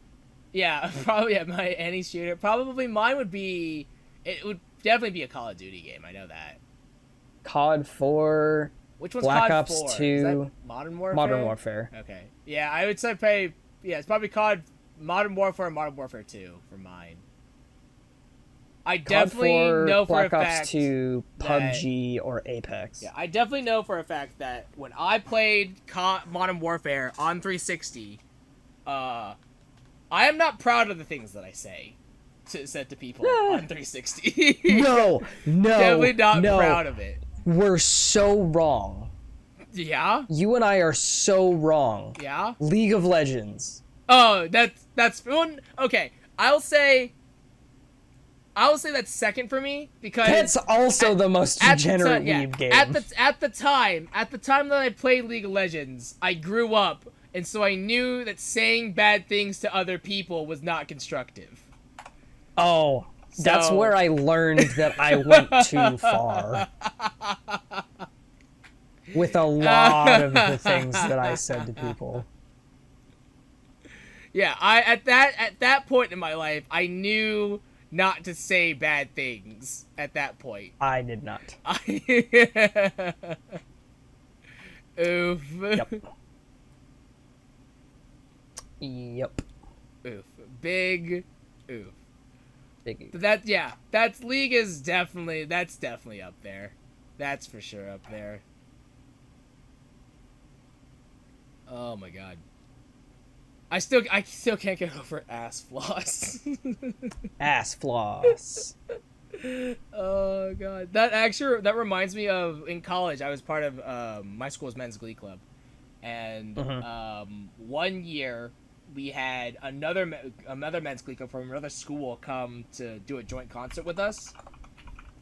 Yeah, probably any shooter. Probably mine would be. It would definitely be a Call of Duty game. I know that. COD 4. Which one's Black COD Ops 4? 2. Is that Modern Warfare? Modern Warfare. Okay. Yeah, I would say it's probably COD, Modern Warfare, and Modern Warfare 2 for mine. I definitely know for a fact Black Ops 2, PUBG, or Apex. Yeah, I definitely know for a fact that when I played Modern Warfare on 360, I am not proud of the things that I said to people on 360. No, Definitely not no. proud of it. We're so wrong. Yeah? You and I are so wrong. Yeah? League of Legends. Oh, that's one. Okay, I'll say that's second for me because that's also the most degenerate weeb game. At the time that I played League of Legends, I grew up, and so I knew that saying bad things to other people was not constructive. Oh, that's where I learned that I went too far. With a lot of the things that I said to people. Yeah, at that point in my life, I knew not to say bad things at that point. I did not. Oof. Yep. Oof. Big Ooh. Big. But that's League is definitely up there. That's for sure up there. Oh my god. I still can't get over ass floss. Ass floss. Oh god. That reminds me of in college I was part of my school's men's glee club. And 1 year we had another men's glee club from another school come to do a joint concert with us.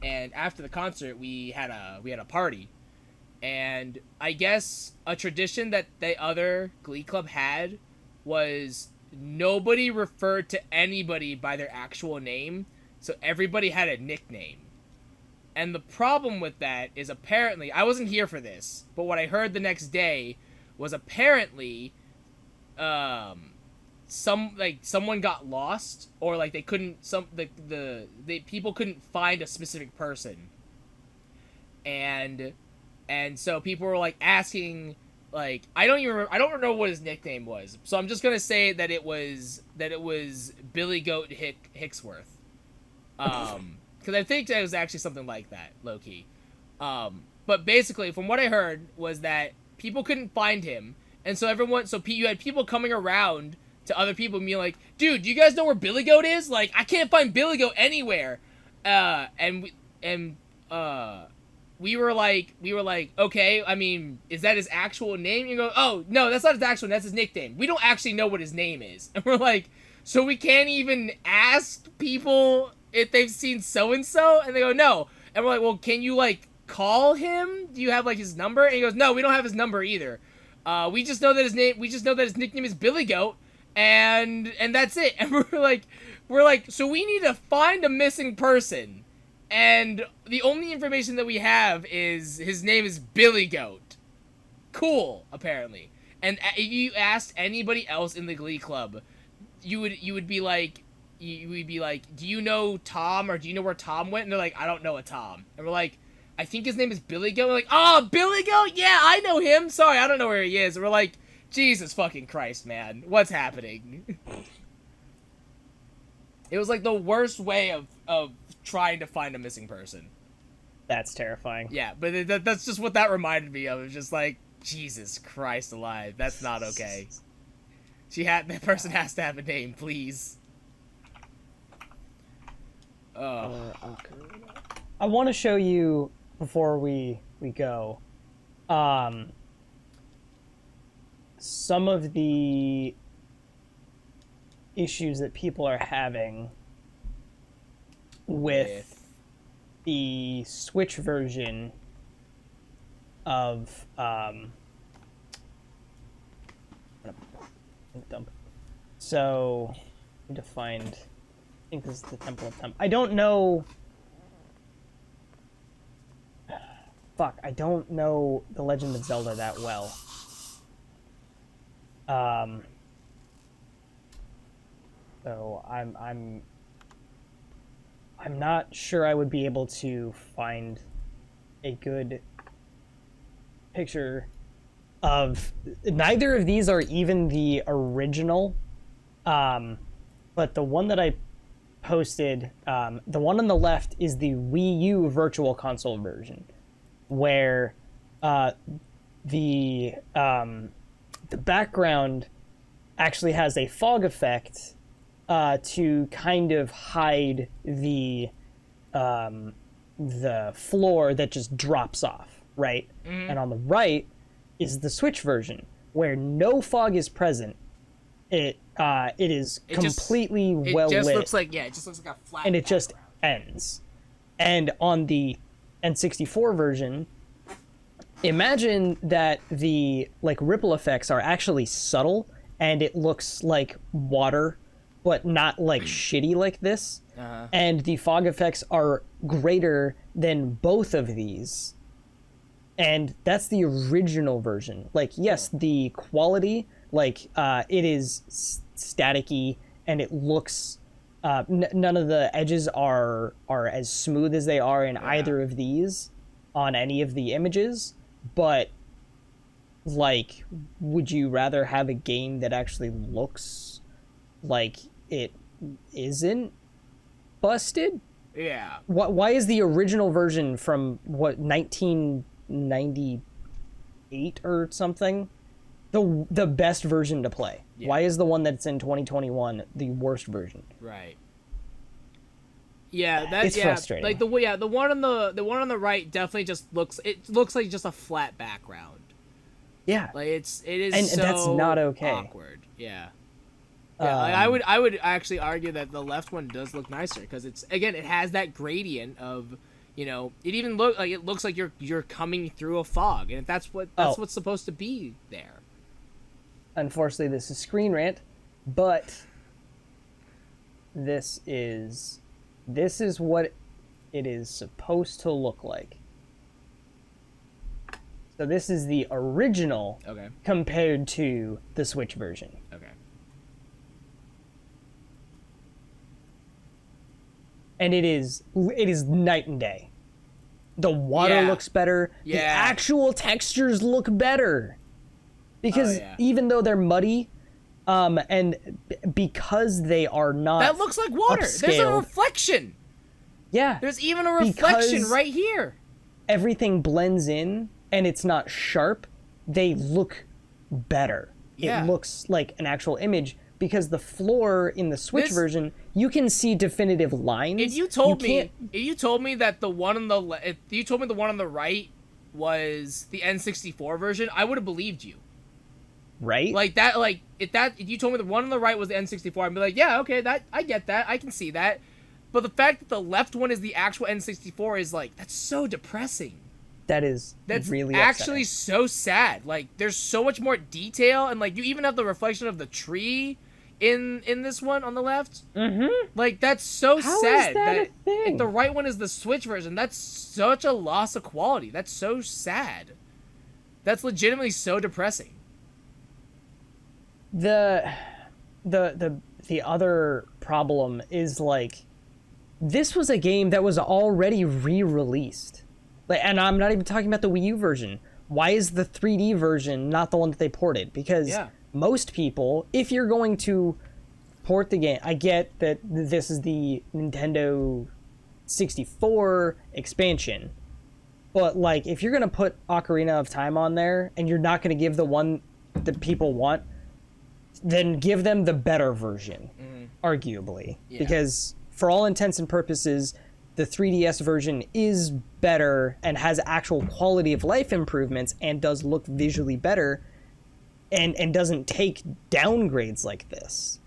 And after the concert we had a party. And I guess a tradition that the other glee club had was nobody referred to anybody by their actual name, so everybody had a nickname. And the problem with that is apparently, I wasn't here for this, but what I heard the next day was apparently someone got lost, or like they couldn't people couldn't find a specific person. And so people were like asking, like, I don't know what his nickname was, so I'm just gonna say that it was Billy Goat Hicksworth, because I think it was actually something like that, low key. But basically, from what I heard was that people couldn't find him, and so you had people coming around to other people and being like, "Dude, do you guys know where Billy Goat is? Like, I can't find Billy Goat anywhere." We were like, okay, I mean, is that his actual name? You go, oh, no, that's not his actual name, that's his nickname. We don't actually know what his name is. And we're like, so we can't even ask people if they've seen so-and-so? And they go, no. And we're like, well, can you, like, call him? Do you have, like, his number? And he goes, no, we don't have his number either. We just know that his nickname is Billy Goat, and that's it. And we're like, so we need to find a missing person. And the only information that we have is his name is Billy Goat. Cool, apparently. And if you asked anybody else in the Glee Club, you would be like, do you know Tom, or do you know where Tom went? And they're like, I don't know a Tom. And we're like, I think his name is Billy Goat. We're like, oh, Billy Goat? Yeah, I know him. Sorry, I don't know where he is. And we're like, Jesus fucking Christ, man. What's happening? It was like the worst way of trying to find a missing person. That's terrifying. Yeah, but that's just what that reminded me of. It was just like, Jesus Christ alive, that's not okay. That person has to have a name, please. I want to show you before we go, some of the issues that people are having with the Switch version of so I need to find, I think this is the Temple of Time. I don't know, I don't know The Legend of Zelda that well. So I'm not sure I would be able to find a good picture of, neither of these are even the original, but the one that I posted, the one on the left is the Wii U Virtual Console version, where the background actually has a fog effect to kind of hide the floor that just drops off, right? Mm-hmm. And on the right is the Switch version, where no fog is present. It is completely well lit. It just looks like a flat. And it just ends. And on the N64 version, imagine that the ripple effects are actually subtle, and it looks like water, but not shitty like this. Uh-huh. And the fog effects are greater than both of these. And that's the original version. Yes, the quality, it is staticky, and it looks, none of the edges are as smooth as they are in either of these on any of the images. But, would you rather have a game that actually looks like it isn't busted. Yeah. Why is the original version from 1998 or something the best version to play? Yeah. Why is the one that's in 2021 the worst version? Right. Yeah, that's frustrating. Like the one on the right definitely just looks like just a flat background. Yeah. Like it is and so that's not okay. awkward. Yeah. Yeah, like I would actually argue that the left one does look nicer because it has that gradient of, it even looks like you're coming through a fog, and that's what's supposed to be there. Unfortunately, this is Screen Rant, but this is what it is supposed to look like. So this is the original compared to the Switch version. Okay. And it is night and day. The water looks better. Yeah. The actual textures look better. Because even though they're muddy, and because they are not that looks like water. upscaled, there's a reflection. Yeah. There's even a reflection right here. Everything blends in and it's not sharp. They look better. Yeah. It looks like an actual image. Because the floor in the Switch version, you can see definitive lines. If you told me that the one on the right was the N64 version, I would have believed you. Right? Like that. Like if you told me the one on the right was the N64, I'd be like, yeah, okay, that I get that, I can see that. But the fact that the left one is the actual N64 is like, that's so depressing. That's really actually upsetting. So sad. Like there's so much more detail, and like you even have the reflection of the tree in this one on the left. Mm-hmm. Like that's so How sad. Is that a thing? If the right one is the Switch version, that's such a loss of quality. That's so sad. That's legitimately so depressing. The other problem is like this was a game that was already re-released. Like, and I'm not even talking about the Wii U version. Why is the 3D version not the one that they ported? Because most people, if you're going to port the game, I get that this is the Nintendo 64 expansion, but like if you're going to put Ocarina of Time on there and you're not going to give the one that people want, then give them the better version, arguably. Yeah. Because for all intents and purposes, the 3DS version is better and has actual quality of life improvements and does look visually better and doesn't take downgrades like this.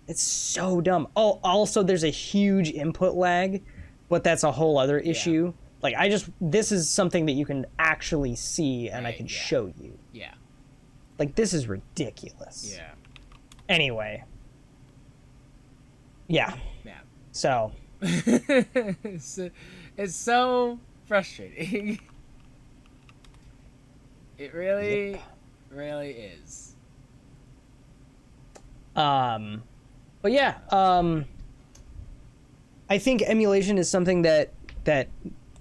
It's so dumb. Oh, also there's a huge input lag, but that's a whole other issue. Like this is something that you can actually see and I can show you. Yeah. Like this is ridiculous. Yeah. Anyway. Yeah. Yeah. So it's so frustrating. It really is. But yeah, I think emulation is something that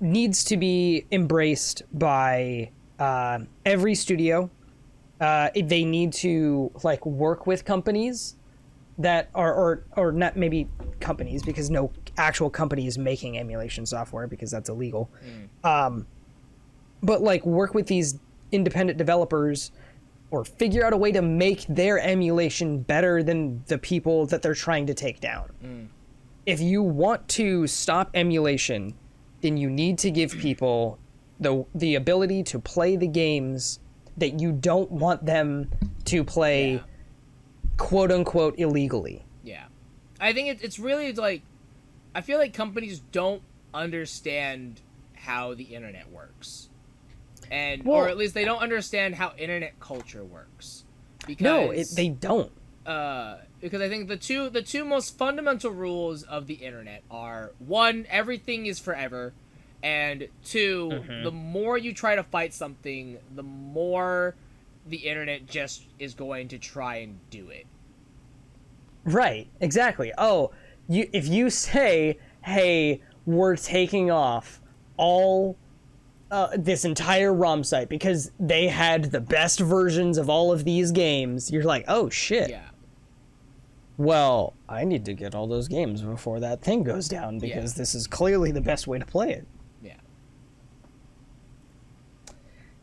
needs to be embraced by every studio. They need to like work with companies that are or not maybe companies, because no actual company is making emulation software because that's illegal. But like work with these independent developers or figure out a way to make their emulation better than the people that they're trying to take down. If you want to stop emulation, then you need to give people the ability to play the games that you don't want them to play quote unquote illegally. Yeah. I think it's really like, I feel like companies don't understand how the internet works. Or at least they don't understand how internet culture works. Because, they don't. Because I think the two most fundamental rules of the internet are, one, everything is forever, and two, the more you try to fight something, the more the internet just is going to try and do it. Right, exactly. Oh, if you say, hey, we're taking off all this entire ROM site because they had the best versions of all of these games, you're like, oh shit. Yeah. well, I need to get all those games before that thing goes down because this is clearly the best way to play it. Yeah.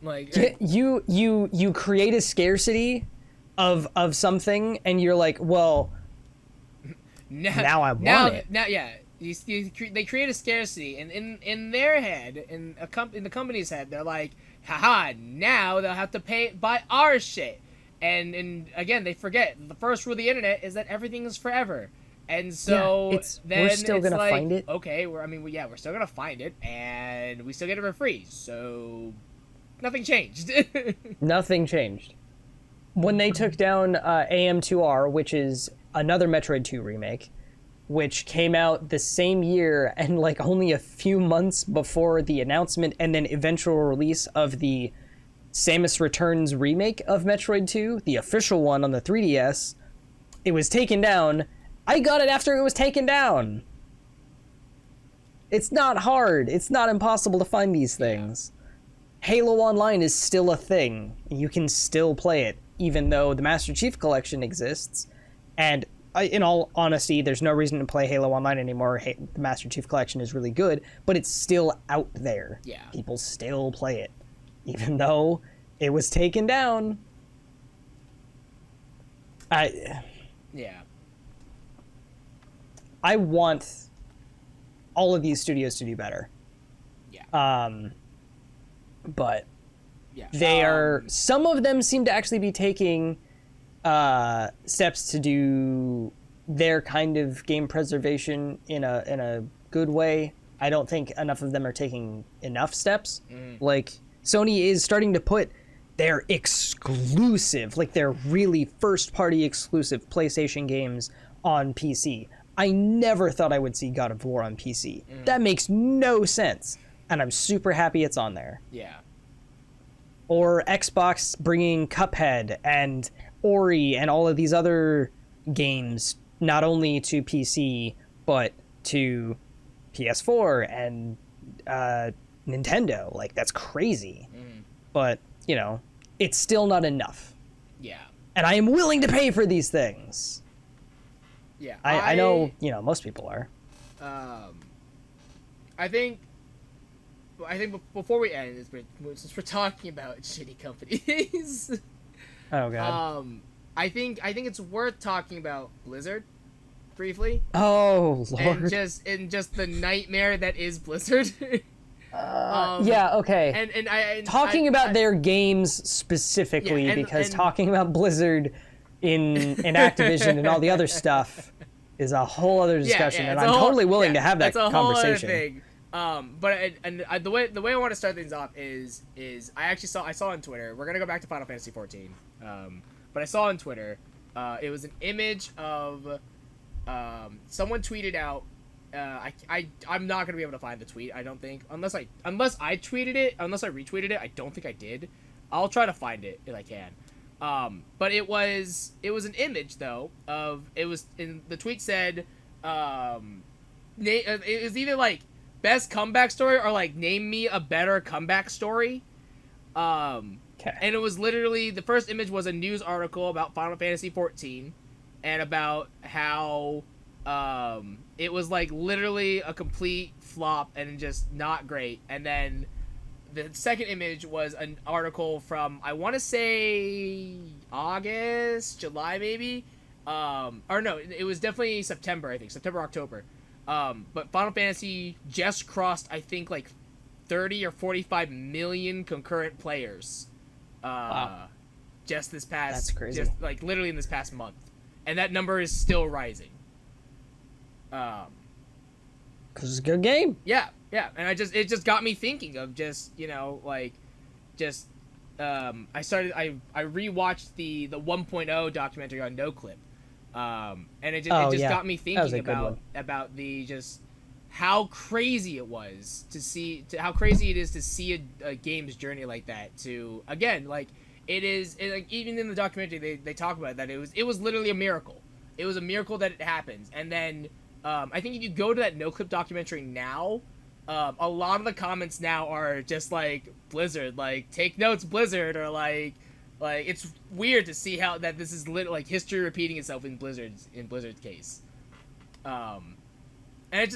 Like you create a scarcity of something, and you're like, well, now I want it. Now, yeah. They create a scarcity, and in their head, in the company's head, they're like, haha, now they'll have to buy our shit. And again, they forget the first rule of the internet is that everything is forever. And so then we're still gonna find it. Okay, we're still gonna find it, and we still get it for free. So nothing changed. Nothing changed. When they took down AM2R, which is another Metroid 2 remake, which came out the same year and like only a few months before the announcement and then eventual release of the Samus Returns remake of Metroid 2, the official one on the 3DS, it was taken down. I got it after it was taken down. It's not hard. It's not impossible to find these things. Halo Online is still a thing. You can still play it, even though the Master Chief Collection exists. And in all honesty, there's no reason to play Halo Online anymore. The Master Chief Collection is really good, but it's still out there. Yeah. People still play it, even though it was taken down. Yeah. I want all of these studios to do better. Yeah. But yeah. they are. Some of them seem to actually be taking steps to do their kind of game preservation in a good way. I don't think enough of them are taking enough steps. Like, Sony is starting to put their exclusive, like their really first-party exclusive PlayStation games on PC. I never thought I would see God of War on PC. That makes no sense, and I'm super happy it's on there. Yeah. Or Xbox bringing Cuphead and Ori and all of these other games, not only to PC, but to PS4 and Nintendo. Like, that's crazy. But, you know, it's still not enough. Yeah. And I am willing to pay for these things. Yeah. I know, you know, most people are. I think before we end, since we're talking about shitty companies, Oh god. I think it's worth talking about Blizzard briefly. Oh lord. And just the nightmare that is Blizzard. Yeah, okay. And talking about their games specifically, because talking about Blizzard in Activision and all the other stuff is a whole other discussion, and I'm totally willing to have that conversation. conversation. Whole other thing. But the way I want to start things off is I saw on Twitter. We're gonna go back to Final Fantasy 14. But I saw on Twitter, it was an image of someone tweeted out. I'm not gonna be able to find the tweet. I don't think unless I retweeted it. I don't think I did. I'll try to find it if I can. But it was an image though of the tweet said it was either like best comeback story or like name me a better comeback story. Okay. And it was literally the first image was a news article about Final Fantasy 14 and about how it was like literally a complete flop and just not great. And then the second image was an article from, I want to say August, July maybe, or no, it was definitely September, I think, September, October. But Final Fantasy just crossed, I think, like 30 or 45 million concurrent players. Wow. Just this past, that's crazy. Just like literally in this past month, and that number is still rising. Because it's a good game. Yeah, and it just got me thinking of just, you know, like, just, I rewatched the 1.0 documentary on NoClip, and it just got me thinking about the just how crazy it was how crazy it is to see a game's journey like that. To again, like like even in the documentary they talk about that it was literally a miracle. It was a miracle that it happened, and then. I think if you go to that NoClip documentary now, a lot of the comments now are just like Blizzard, like take notes Blizzard, or like Like, it's weird to see how that this is like history repeating itself in Blizzard's case. And I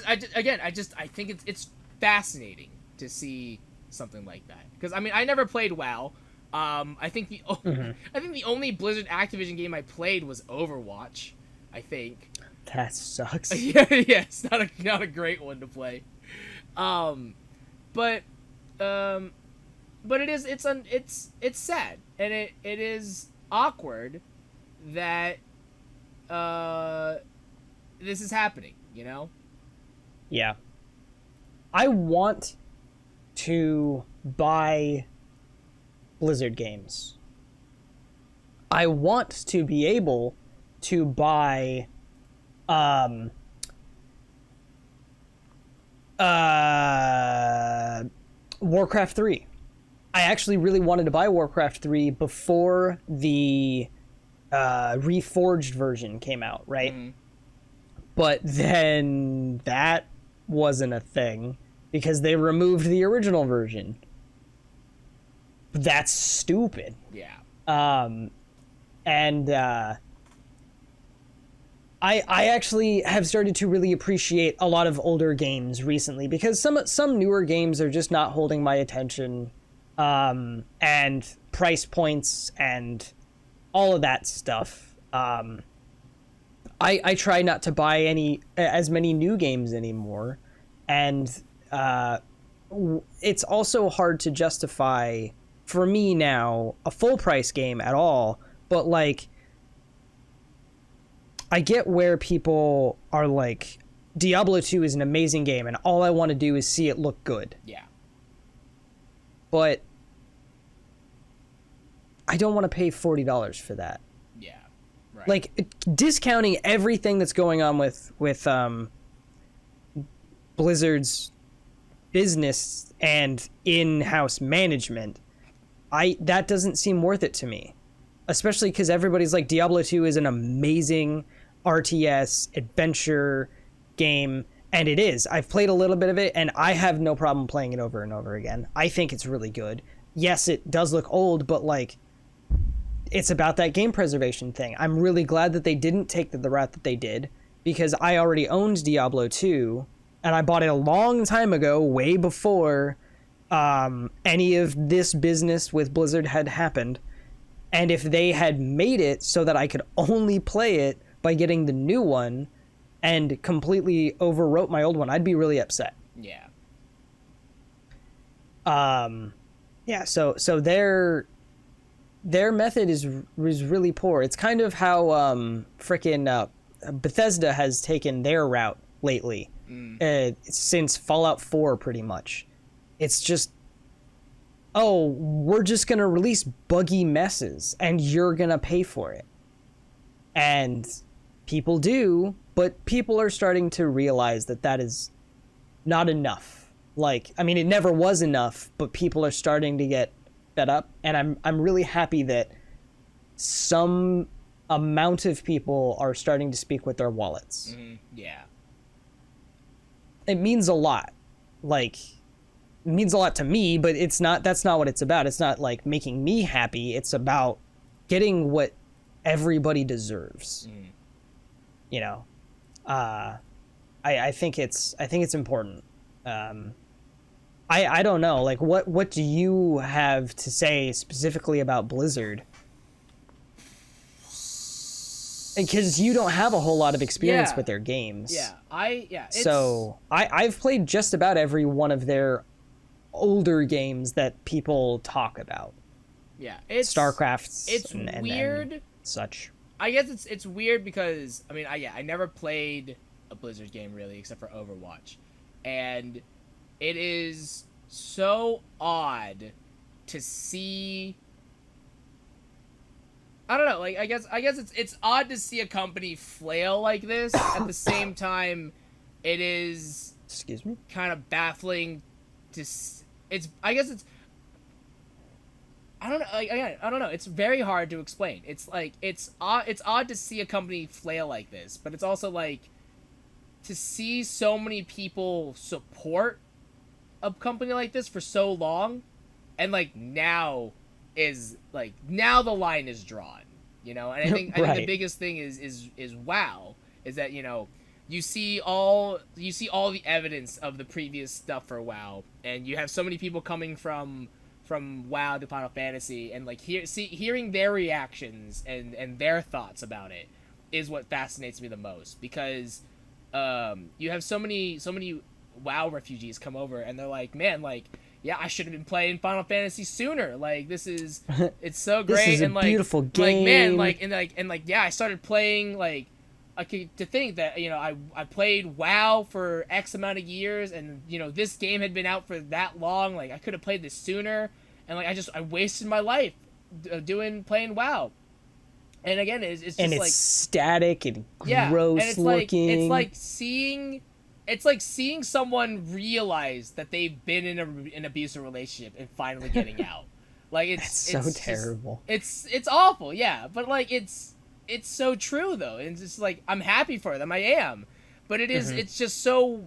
think it's fascinating to see something like that, because I mean, I never played WoW. I think the only Blizzard Activision game I played was Overwatch. I think that sucks. yeah, it's not a great one to play. But it's sad, and it is awkward that this is happening, you know? Yeah. I want to buy Blizzard games. I want to be able to buy Warcraft 3. I actually really wanted to buy Warcraft 3 before the reforged version came out, right? Mm-hmm. But then that wasn't a thing because they removed the original version. That's stupid. Yeah. I actually have started to really appreciate a lot of older games recently, because some newer games are just not holding my attention, and price points and all of that stuff. I try not to buy as many new games anymore, and it's also hard to justify for me now a full price game at all. But like, I get where people are like, Diablo 2 is an amazing game and all I want to do is see it look good. Yeah. But I don't want to pay $40 for that. Yeah. Right. Like, discounting everything that's going on with Blizzard's business and in-house management, that doesn't seem worth it to me. Especially because everybody's like, Diablo 2 is an amazing RTS adventure game, and it is. I've played a little bit of it, and I have no problem playing it over and over again. I think it's really good. Yes, it does look old, but like, it's about that game preservation thing. I'm really glad that they didn't take the route that they did, because I already owned Diablo 2, and I bought it a long time ago, way before any of this business with Blizzard had happened. And if they had made it so that I could only play it by getting the new one and completely overwrote my old one, I'd be really upset. Yeah. Yeah, so their method is really poor. It's kind of how frickin' Bethesda has taken their route lately, since Fallout 4 pretty much. It's just, oh, we're just going to release buggy messes and you're going to pay for it. And people do, but people are starting to realize that that is not enough. Like, I mean, it never was enough, but people are starting to get fed up. And I'm really happy that some amount of people are starting to speak with their wallets. Mm-hmm. Yeah. It means a lot. Like, it means a lot to me, but that's not what it's about. It's not like making me happy. It's about getting what everybody deserves. You know, I think it's important. I don't know, like, what do you have to say specifically about Blizzard? Because you don't have a whole lot of experience with their games. So I've played just about every one of their older games that people talk about. Yeah, it's StarCraft. It's weird. And such. I guess it's weird because I mean, I never played a Blizzard game really except for Overwatch, and it is so odd to see. I don't know, like I guess it's odd to see a company flail like this. At the same time, it is kind of baffling to. I don't know. It's very hard to explain. It's like it's odd to see a company flail like this, but it's also like to see so many people support a company like this for so long, and like now is like now the line is drawn, you know. And I think Right. the biggest thing is WoW is that, you know, you see all the evidence of the previous stuff for WoW, and you have so many people coming from WoW to Final Fantasy, and like hearing their reactions and their thoughts about it is what fascinates me the most, because you have so many WoW refugees come over, and they're like, man, like, yeah, I should have been playing Final Fantasy sooner. Like, it's so great. This is and a like, beautiful game. Like, man, like, yeah, I started playing, like, to think that, you know, I played WoW for X amount of years, and, you know, this game had been out for that long. Like, I could have played this sooner, and like, I wasted my life playing WoW. And again, it's just and it's like static and yeah, gross and it's looking. like seeing someone realize that they've been in an abusive relationship and finally getting out. Like, it's so just terrible. It's awful, yeah. But like, it's so true though, and it's just like, I'm happy for them. I am, but it is it's just so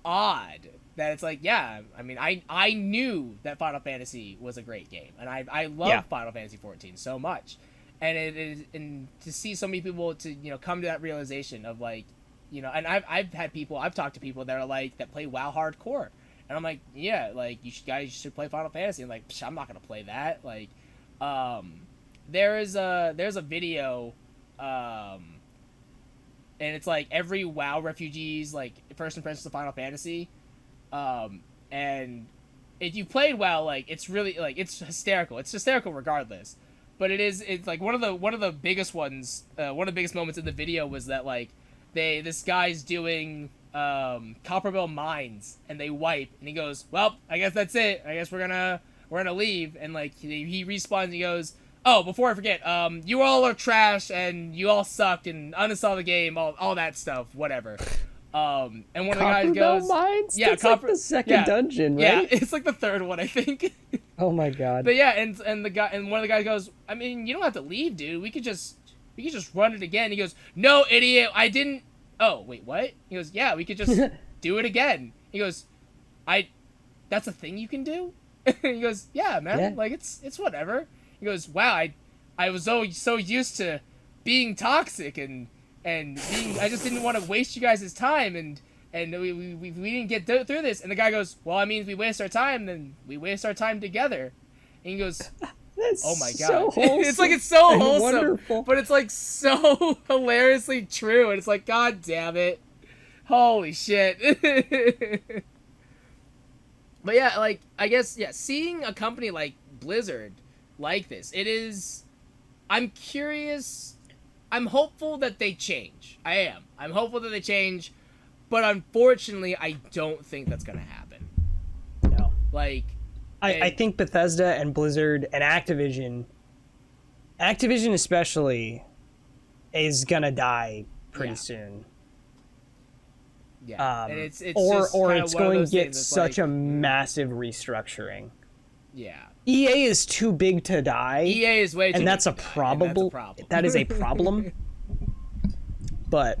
odd that it's like, yeah. I mean, I knew that Final Fantasy was a great game, and I love Final Fantasy 14 so much. And it is, and to see so many people to, you know, come to that realization of like, you know, and I've talked to people that are like, that play WoW hardcore, and I'm like, guys, you should play Final Fantasy, and like, I'm not gonna play that. Like, there's a video, and it's like every WoW refugee's like first impressions of Final Fantasy, and if you played WoW, like, it's really like, it's hysterical regardless. But it's like one of the biggest ones, one of the biggest moments in the video was that like this guy's doing Copperville Mines, and they wipe, and he goes, well, I guess that's it. I guess we're gonna leave. And like he respawns, and he goes, oh, before I forget, you all are trash, and you all sucked, and uninstall the game, all that stuff, whatever. And one of the guys goes, Mines? yeah, that's like the second dungeon, right? Yeah, it's like the third one, I think. Oh my god. But yeah, and one of the guys goes, I mean, you don't have to leave, dude. We could just run it again. He goes, no, idiot, I didn't. Oh, wait, what? He goes, yeah, we could just do it again. He goes, that's a thing you can do? He goes, yeah, man, Yeah. like, it's whatever. He goes, wow, I was so used to being toxic and being, I just didn't want to waste you guys' time, and we didn't get through this. And the guy goes, well, I mean, if we waste our time, then we waste our time together. And he goes, That's oh my god. so wholesome It's like, it's so and wholesome, wonderful. but it's like so hilariously true, and it's like, god damn it, holy shit. But yeah, like, I guess, yeah, seeing a company like Blizzard like this, I'm curious. I'm hopeful that they change. I'm hopeful that they change, but unfortunately, I don't think that's gonna happen. No. Like, I think Bethesda and Blizzard and Activision especially, is gonna die pretty soon. Yeah, and it's or just kinda it's one of going to those get things that's such like, a massive restructuring. Yeah. EA is too big to die. EA is way too and that's big a to die, and probable. That is a problem. But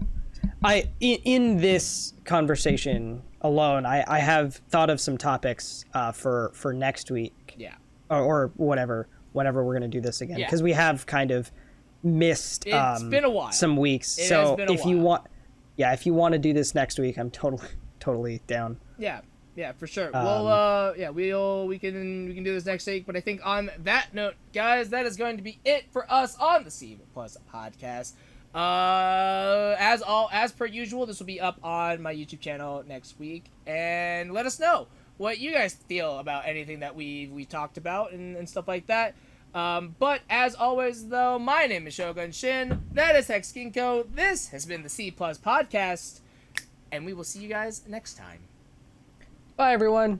in this conversation alone, I have thought of some topics for next week. Yeah. Or whenever we're gonna do this again, Yeah. because we have kind of missed It's been a while. some weeks. It so has been a if you while. if you want to do this next week, I'm totally down. Yeah, for sure. Well, we can do this next week. But I think on that note, guys, that is going to be it for us on the C Plus podcast. As per usual, this will be up on my YouTube channel next week, and let us know what you guys feel about anything that we talked about and stuff like that. But as always, though, my name is Shogun Shin. That is Hex Ginko. This has been the C Plus podcast, and we will see you guys next time. Bye, everyone.